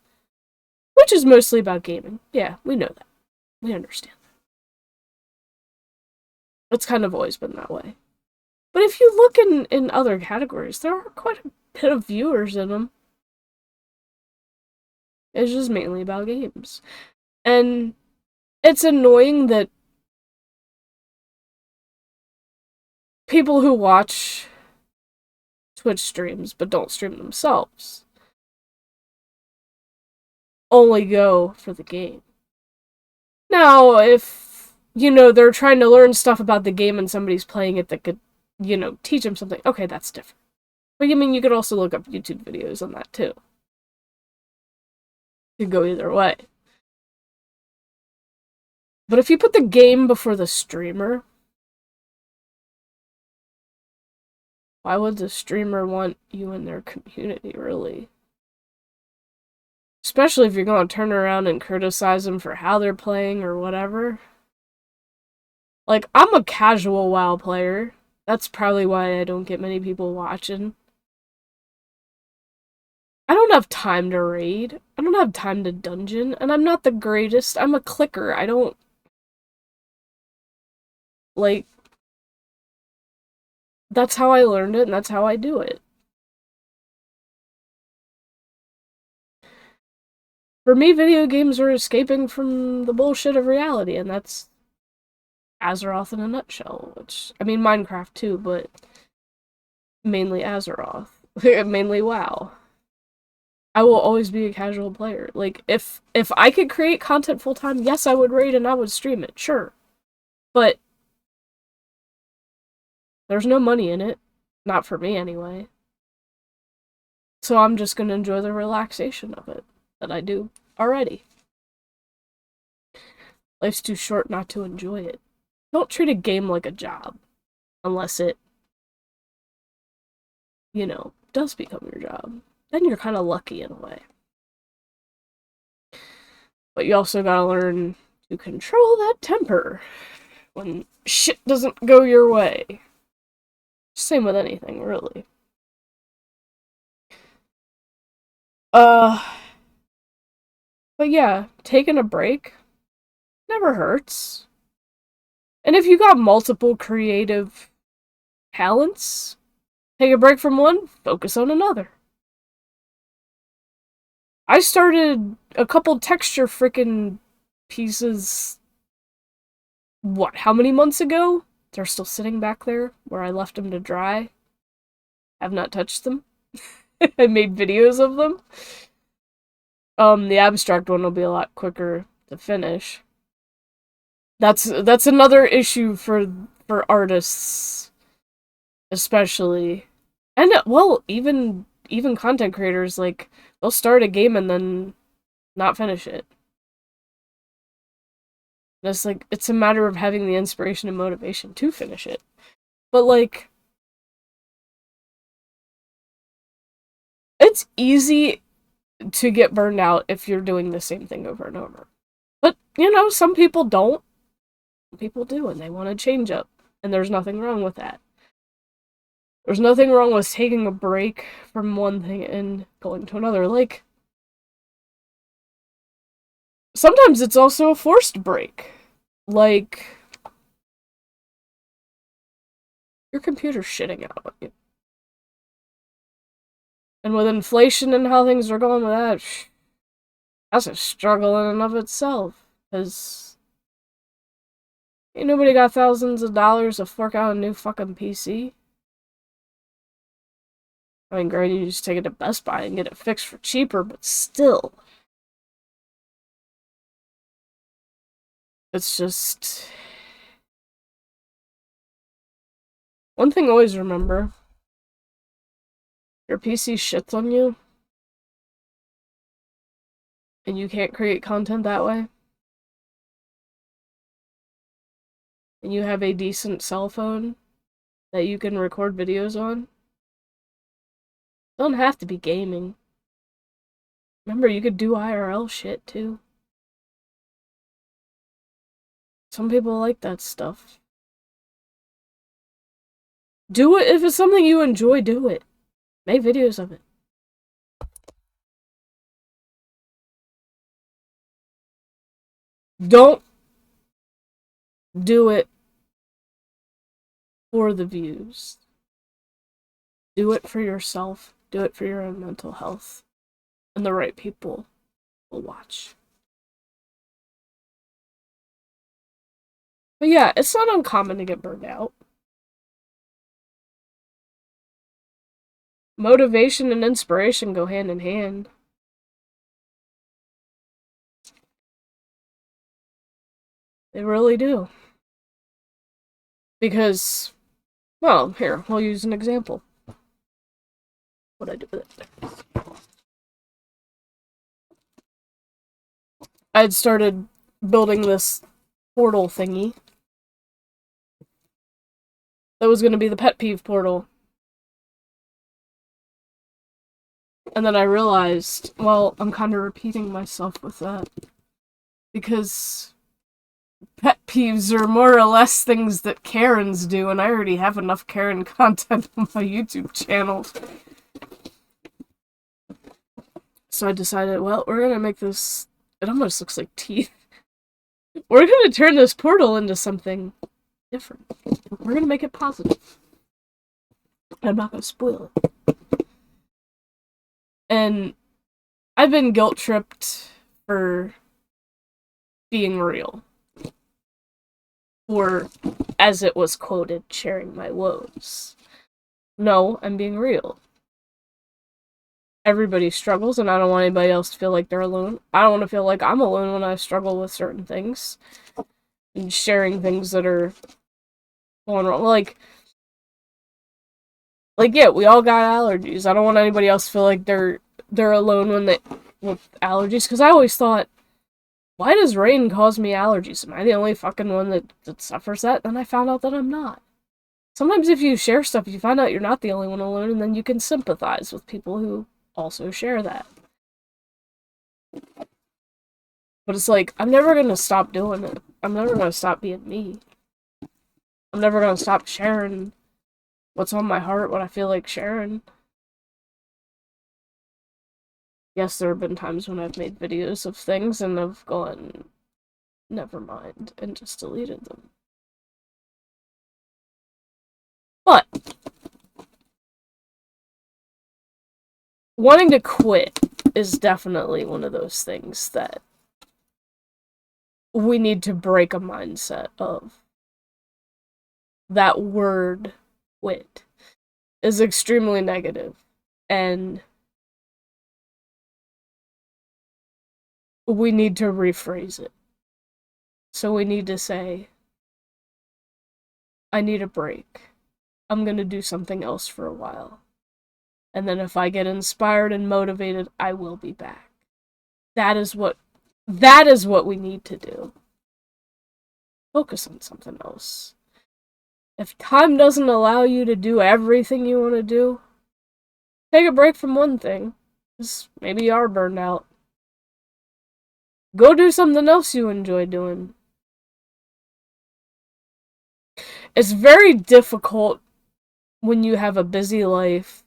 which is mostly about gaming. Yeah, we know that. We understand that. It's kind of always been that way. But if you look in other categories, there are quite a bit of viewers in them. It's just mainly about games. And it's annoying that people who watch Twitch streams but don't stream themselves only go for the game. Now, if, they're trying to learn stuff about the game and somebody's playing it that could, teach them something, okay, that's different. But, you could also look up YouTube videos on that, too. It could go either way. But if you put the game before the streamer, Why would the streamer want you in their community, really? Especially if you're going to turn around and criticize them for how they're playing or whatever. Like, I'm a casual WoW player. That's probably why I don't get many people watching. I don't have time to raid. I don't have time to dungeon. And I'm not the greatest. I'm a clicker. I don't... Like... That's how I learned it, and that's how I do it. For me, video games are escaping from the bullshit of reality, and that's Azeroth in a nutshell. Which, I mean, Minecraft too, but mainly Azeroth. Mainly WoW. I will always be a casual player. Like, if I could create content full-time, yes, I would raid and I would stream it, sure. But there's no money in it. Not for me, anyway. So I'm just gonna enjoy the relaxation of it that I do already. Life's too short not to enjoy it. Don't treat a game like a job. Unless it, you know, does become your job. Then you're kind of lucky in a way. But you also gotta learn to control that temper when shit doesn't go your way. Same with anything, really. But yeah, taking a break never hurts. And if you got multiple creative talents, take a break from one, focus on another. I started a couple texture frickin' pieces, what, how many months ago? They're still sitting back there where I left them to dry. Have not touched them. I made videos of them. The abstract one will be a lot quicker to finish. That's another issue for artists, especially, and well, even content creators, like, they'll start a game and then not finish it. And it's like, it's a matter of having the inspiration and motivation to finish it. But like, it's easy to get burned out if you're doing the same thing over and over. But, you know, some people don't. Some people do, and they want to change up. And there's nothing wrong with that. There's nothing wrong with taking a break from one thing and going to another. Like, sometimes it's also a forced break. Like, your computer's shitting out on you. And with inflation and how things are going with that, that's a struggle in and of itself. Because ain't nobody got thousands of dollars to fork out a new fucking PC. I mean, granted, you just take it to Best Buy and get it fixed for cheaper, but still. It's just... One thing always remember. Your PC shits on you. And you can't create content that way. And you have a decent cell phone that you can record videos on. Don't have to be gaming. Remember, you could do IRL shit, too. Some people like that stuff. Do it if it's something you enjoy, do it. Make videos of it. Don't do it for the views. Do it for yourself. Do it for your own mental health. And the right people will watch. But yeah, it's not uncommon to get burned out. Motivation and inspiration go hand in hand. They really do. Because, well, here, we'll use an example. What'd I do with it? I had started building this portal thingy. That was going to be the pet peeve portal. And then I realized, well, I'm kind of repeating myself with that. Because pet peeves are more or less things that Karens do, and I already have enough Karen content on my YouTube channel. So I decided, well, we're gonna make this... It almost looks like teeth. We're gonna turn this portal into something different. We're gonna make it positive. I'm not gonna spoil it. And I've been guilt-tripped for being real. Or, as it was quoted, sharing my woes. No, I'm being real. Everybody struggles, and I don't want anybody else to feel like they're alone. I don't want to feel like I'm alone when I struggle with certain things. And sharing things that are going wrong. Like, yeah, we all got allergies. I don't want anybody else to feel like they're alone with allergies, because I always thought, why does rain cause me allergies? Am I the only fucking one that suffers that? Then I found out that I'm not. Sometimes if you share stuff, you find out you're not the only one alone, and then you can sympathize with people who also share that. But it's like, I'm never gonna stop doing it. I'm never gonna stop being me. I'm never gonna stop sharing what's on my heart, what I feel like sharing. Yes, there have been times when I've made videos of things and I've gone, never mind, and just deleted them. But wanting to quit is definitely one of those things that we need to break a mindset of. That word, quit, is extremely negative, and we need to rephrase it. So we need to say, I need a break. I'm gonna do something else for a while. And then if I get inspired and motivated, I will be back. That is what we need to do. Focus on something else. If time doesn't allow you to do everything you want to do, take a break from one thing. Because maybe you are burned out. Go do something else you enjoy doing. It's very difficult when you have a busy life,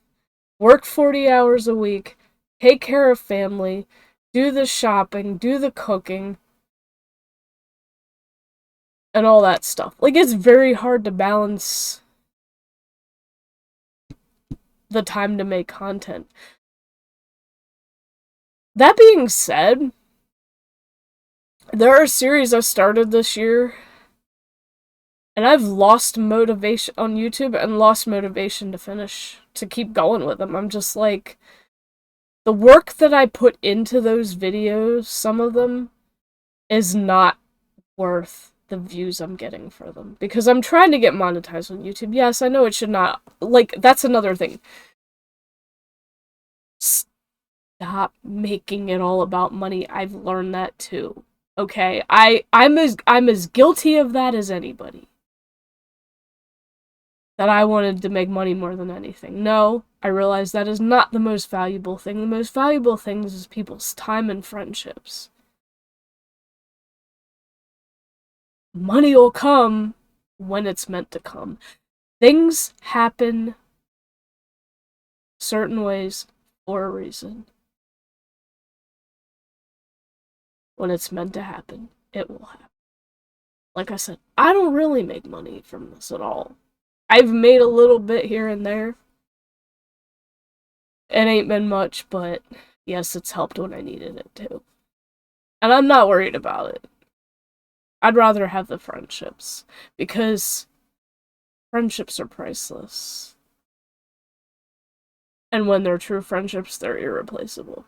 work 40 hours a week, take care of family, do the shopping, do the cooking, and all that stuff. Like, it's very hard to balance the time to make content. That being said, there are series I started this year, and I've lost motivation on YouTube and lost motivation to keep going with them. I'm just like, the work that I put into those videos, some of them, is not worth the views I'm getting for them. Because I'm trying to get monetized on YouTube. Yes, I know it should not. Like, that's another thing. Stop making it all about money. I've learned that too. Okay? I'm as guilty of that as anybody. That I wanted to make money more than anything. No, I realize that is not the most valuable thing. The most valuable thing is people's time and friendships. Money will come when it's meant to come. Things happen certain ways for a reason. When it's meant to happen, it will happen. Like I said, I don't really make money from this at all. I've made a little bit here and there. It ain't been much, but yes, it's helped when I needed it too. And I'm not worried about it. I'd rather have the friendships, because friendships are priceless. And when they're true friendships, they're irreplaceable.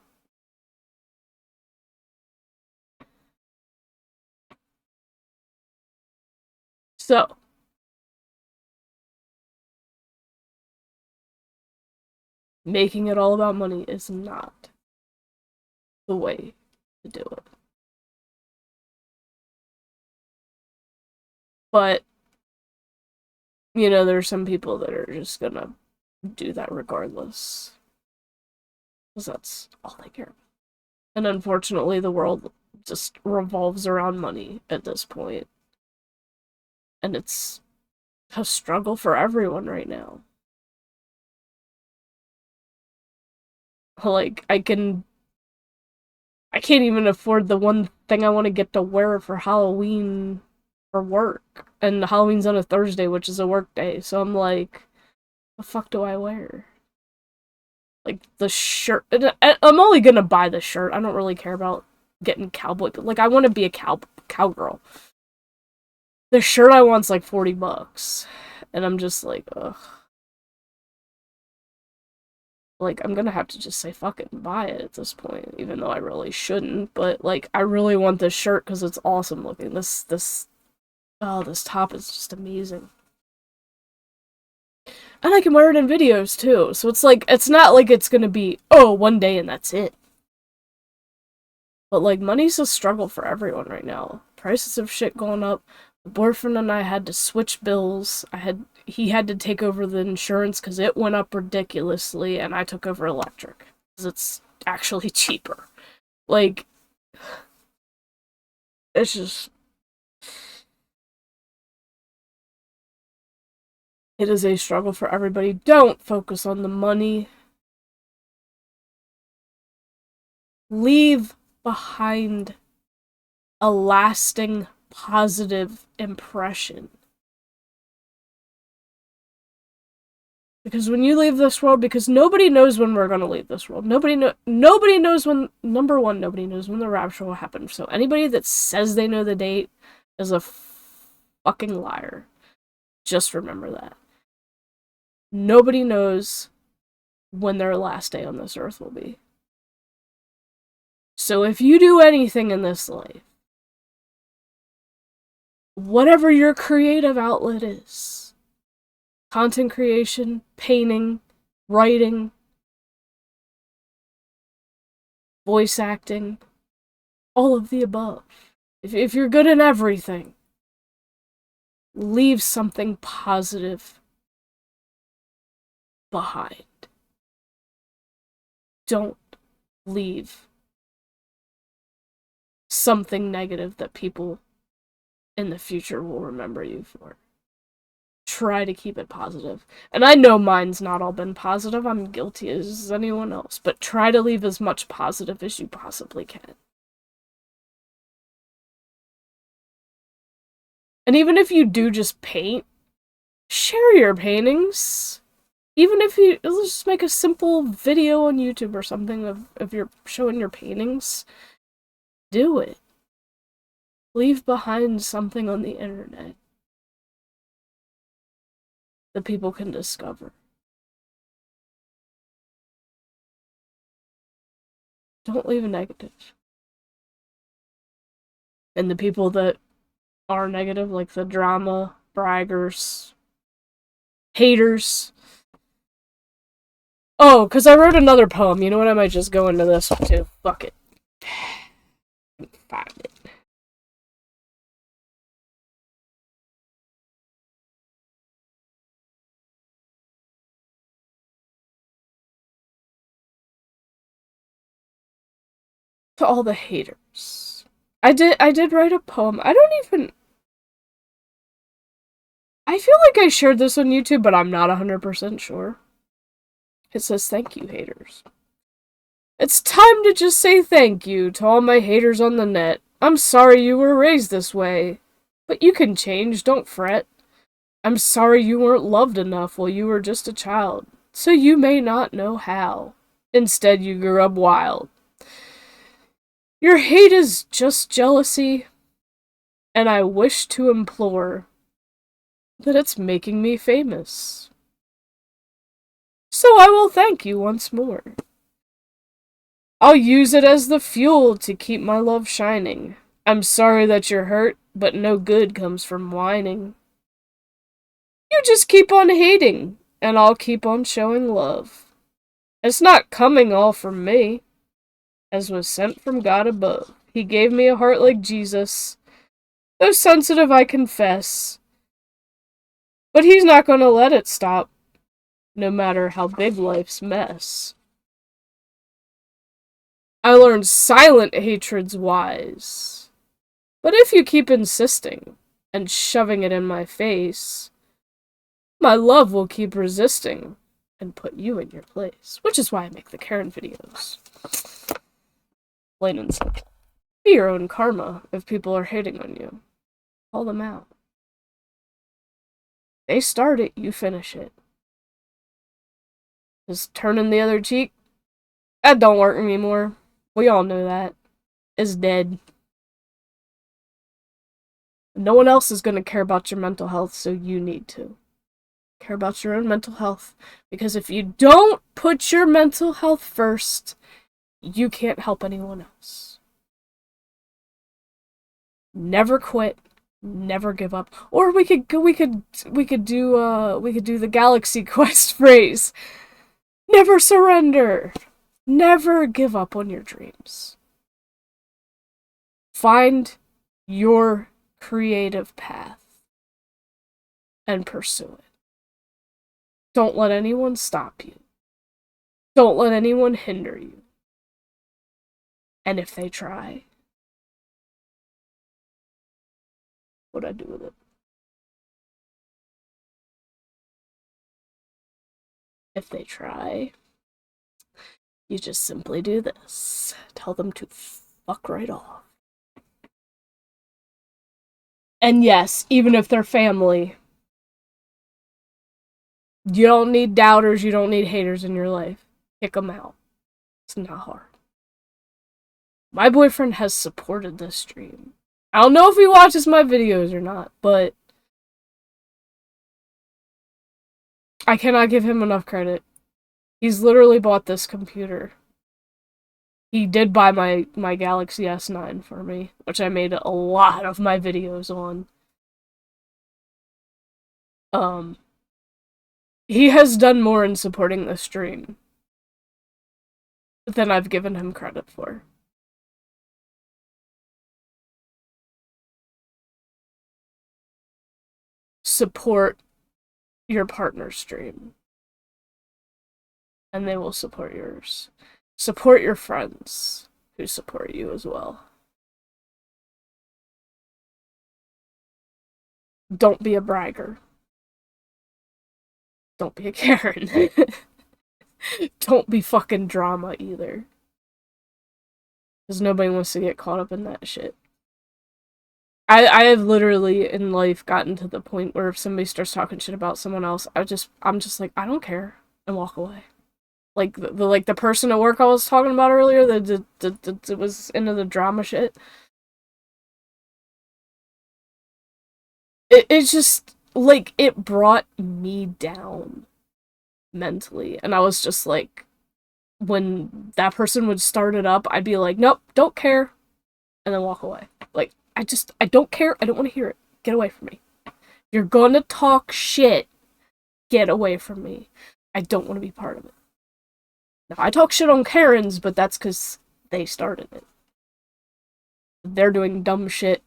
So, making it all about money is not the way to do it. But, you know, there's some people that are just gonna do that regardless. because that's all they care about. And unfortunately, the world just revolves around money at this point. And it's a struggle for everyone right now. Like, I can't even afford the one thing I want to get to wear for Halloween for work. And Halloween's on a Thursday, which is a work day. So I'm like, the fuck do I wear? Like, the shirt. I'm only gonna buy the shirt. I don't really care about getting cowboy. Like, I want to be a cowgirl. The shirt I want's like $40. And I'm just like, ugh. Like, I'm gonna have to just say fuck it and buy it at this point, even though I really shouldn't. But, like, I really want this shirt because it's awesome looking. This top is just amazing. And I can wear it in videos, too. So it's like, it's not like it's gonna be, oh, one day and that's it. But, like, money's a struggle for everyone right now. Prices of shit going up. The boyfriend and I had to switch bills. He had to take over the insurance because it went up ridiculously, and I took over electric because it's actually cheaper. Like, it's just... It is a struggle for everybody. Don't focus on the money. Leave behind a lasting positive impression. Because when you leave this world, because nobody knows when we're going to leave this world. Nobody knows when, number one, nobody knows when the rapture will happen. So anybody that says they know the date is a fucking liar. Just remember that. Nobody knows when their last day on this earth will be. So if you do anything in this life, whatever your creative outlet is, content creation, painting, writing, voice acting, all of the above. If you're good in everything, leave something positive behind. Don't leave something negative that people in the future will remember you for. Try to keep it positive. And I know mine's not all been positive. I'm guilty as anyone else. But try to leave as much positive as you possibly can. And even if you do just paint, share your paintings. Even if you just make a simple video on YouTube or something of your showing your paintings, do it. Leave behind something on the internet that people can discover. Don't leave a negative. And the people that are negative, like the drama, braggers, haters. Oh, because I wrote another poem. You know what? I might just go into this one too. Fuck it. Find it. To all the haters. I did write a poem. I feel like I shared this on YouTube, but I'm not 100% sure. It says, "Thank you, haters. It's time to just say thank you to all my haters on the net. I'm sorry you were raised this way. But you can change, don't fret. I'm sorry you weren't loved enough while you were just a child, so you may not know how. Instead, you grew up wild. Your hate is just jealousy, and I wish to implore that it's making me famous. So I will thank you once more. I'll use it as the fuel to keep my love shining. I'm sorry that you're hurt, but no good comes from whining. You just keep on hating, and I'll keep on showing love. It's not coming all from me, as was sent from God above. He gave me a heart like Jesus, though sensitive I confess. But he's not gonna let it stop, no matter how big life's mess. I learned silent hatred's wise. But if you keep insisting and shoving it in my face, my love will keep resisting and put you in your place. Which is why I make the Karen videos. Plain and simple. Be your own karma if people are hating on you. Call them out. They start it, you finish it. Just turning the other cheek, that don't work anymore. We all know that. It's dead. No one else is going to care about your mental health, so you need to. Care about your own mental health. Because if you don't put your mental health first, you can't help anyone else. Never quit. Never give up. Or we could do the Galaxy Quest phrase. Never surrender. Never give up on your dreams. Find your creative path and pursue it. Don't let anyone stop you. Don't let anyone hinder you. And if they try, what'd I do with it? If they try, you just simply do this. Tell them to fuck right off. And yes, even if they're family, you don't need doubters, you don't need haters in your life. Kick them out. It's not hard. My boyfriend has supported this stream. I don't know if he watches my videos or not, but I cannot give him enough credit. He's literally bought this computer. He did buy my Galaxy S9 for me, which I made a lot of my videos on. He has done more in supporting the stream than I've given him credit for. Support your partner's stream, and they will support yours. Support your friends who support you as well. Don't be a bragger. Don't be a Karen. Don't be fucking drama either. Because nobody wants to get caught up in that shit. I have literally in life gotten to the point where if somebody starts talking shit about someone else, I'm just like, I don't care, and walk away. Like the person at work I was talking about earlier that was into the drama shit. It's just like it brought me down mentally, and I was just like, when that person would start it up, I'd be like, nope, don't care, and then walk away. Like I don't care. I don't want to hear it. Get away from me. You're gonna talk shit. Get away from me. I don't want to be part of it. Now, I talk shit on Karens, but that's because they started it. They're doing dumb shit,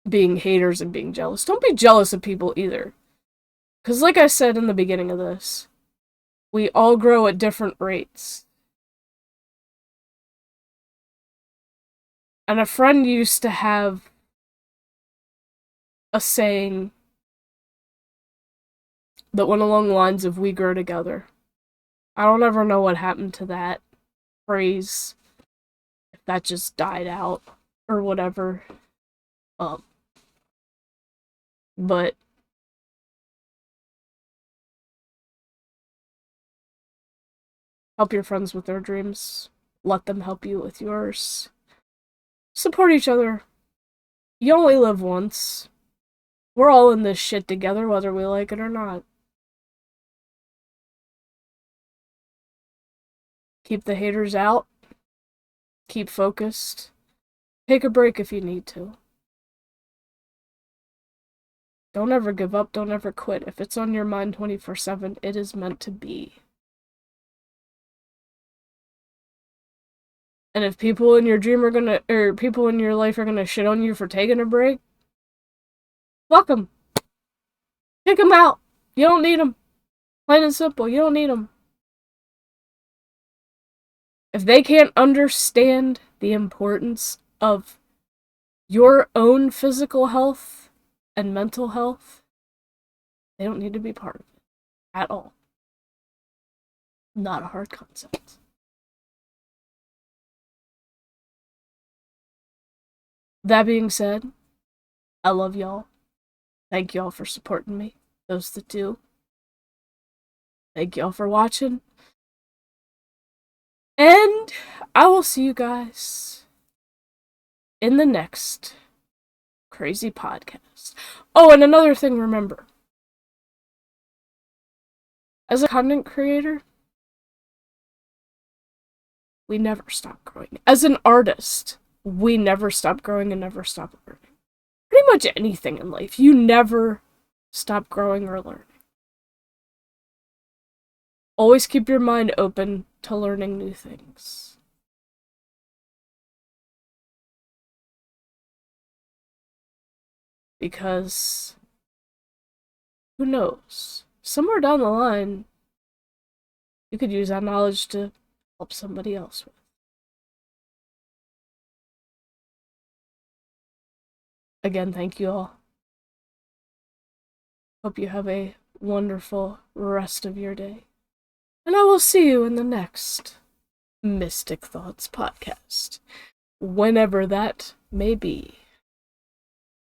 being haters and being jealous. Don't be jealous of people either. Because like I said in the beginning of this, we all grow at different rates. And a friend used to have a saying that went along the lines of, we grow together. I don't ever know what happened to that phrase. If that just died out or whatever. But help your friends with their dreams. Let them help you with yours. Support each other. You only live once. We're all in this shit together, whether we like it or not. Keep the haters out. Keep focused. Take a break if you need to. Don't ever give up. Don't ever quit. If it's on your mind 24/7, it is meant to be. And if people in your dream are gonna, or people in your life are gonna shit on you for taking a break, fuck them. Kick them out. You don't need them. Plain and simple. You don't need them. If they can't understand the importance of your own physical health and mental health, they don't need to be part of it at all. Not a hard concept. That being said, I love y'all. Thank y'all for supporting me. Those that do. Thank y'all for watching. And I will see you guys in the next crazy podcast. Oh, and another thing, remember. As a content creator, we never stop growing. As an artist, we never stop growing and never stop learning. Pretty much anything in life, you never stop growing or learning. Always keep your mind open to learning new things. Because, who knows? Somewhere down the line, you could use that knowledge to help somebody else with. Again, thank you all. Hope you have a wonderful rest of your day. And I will see you in the next Mystic Thoughts podcast, whenever that may be.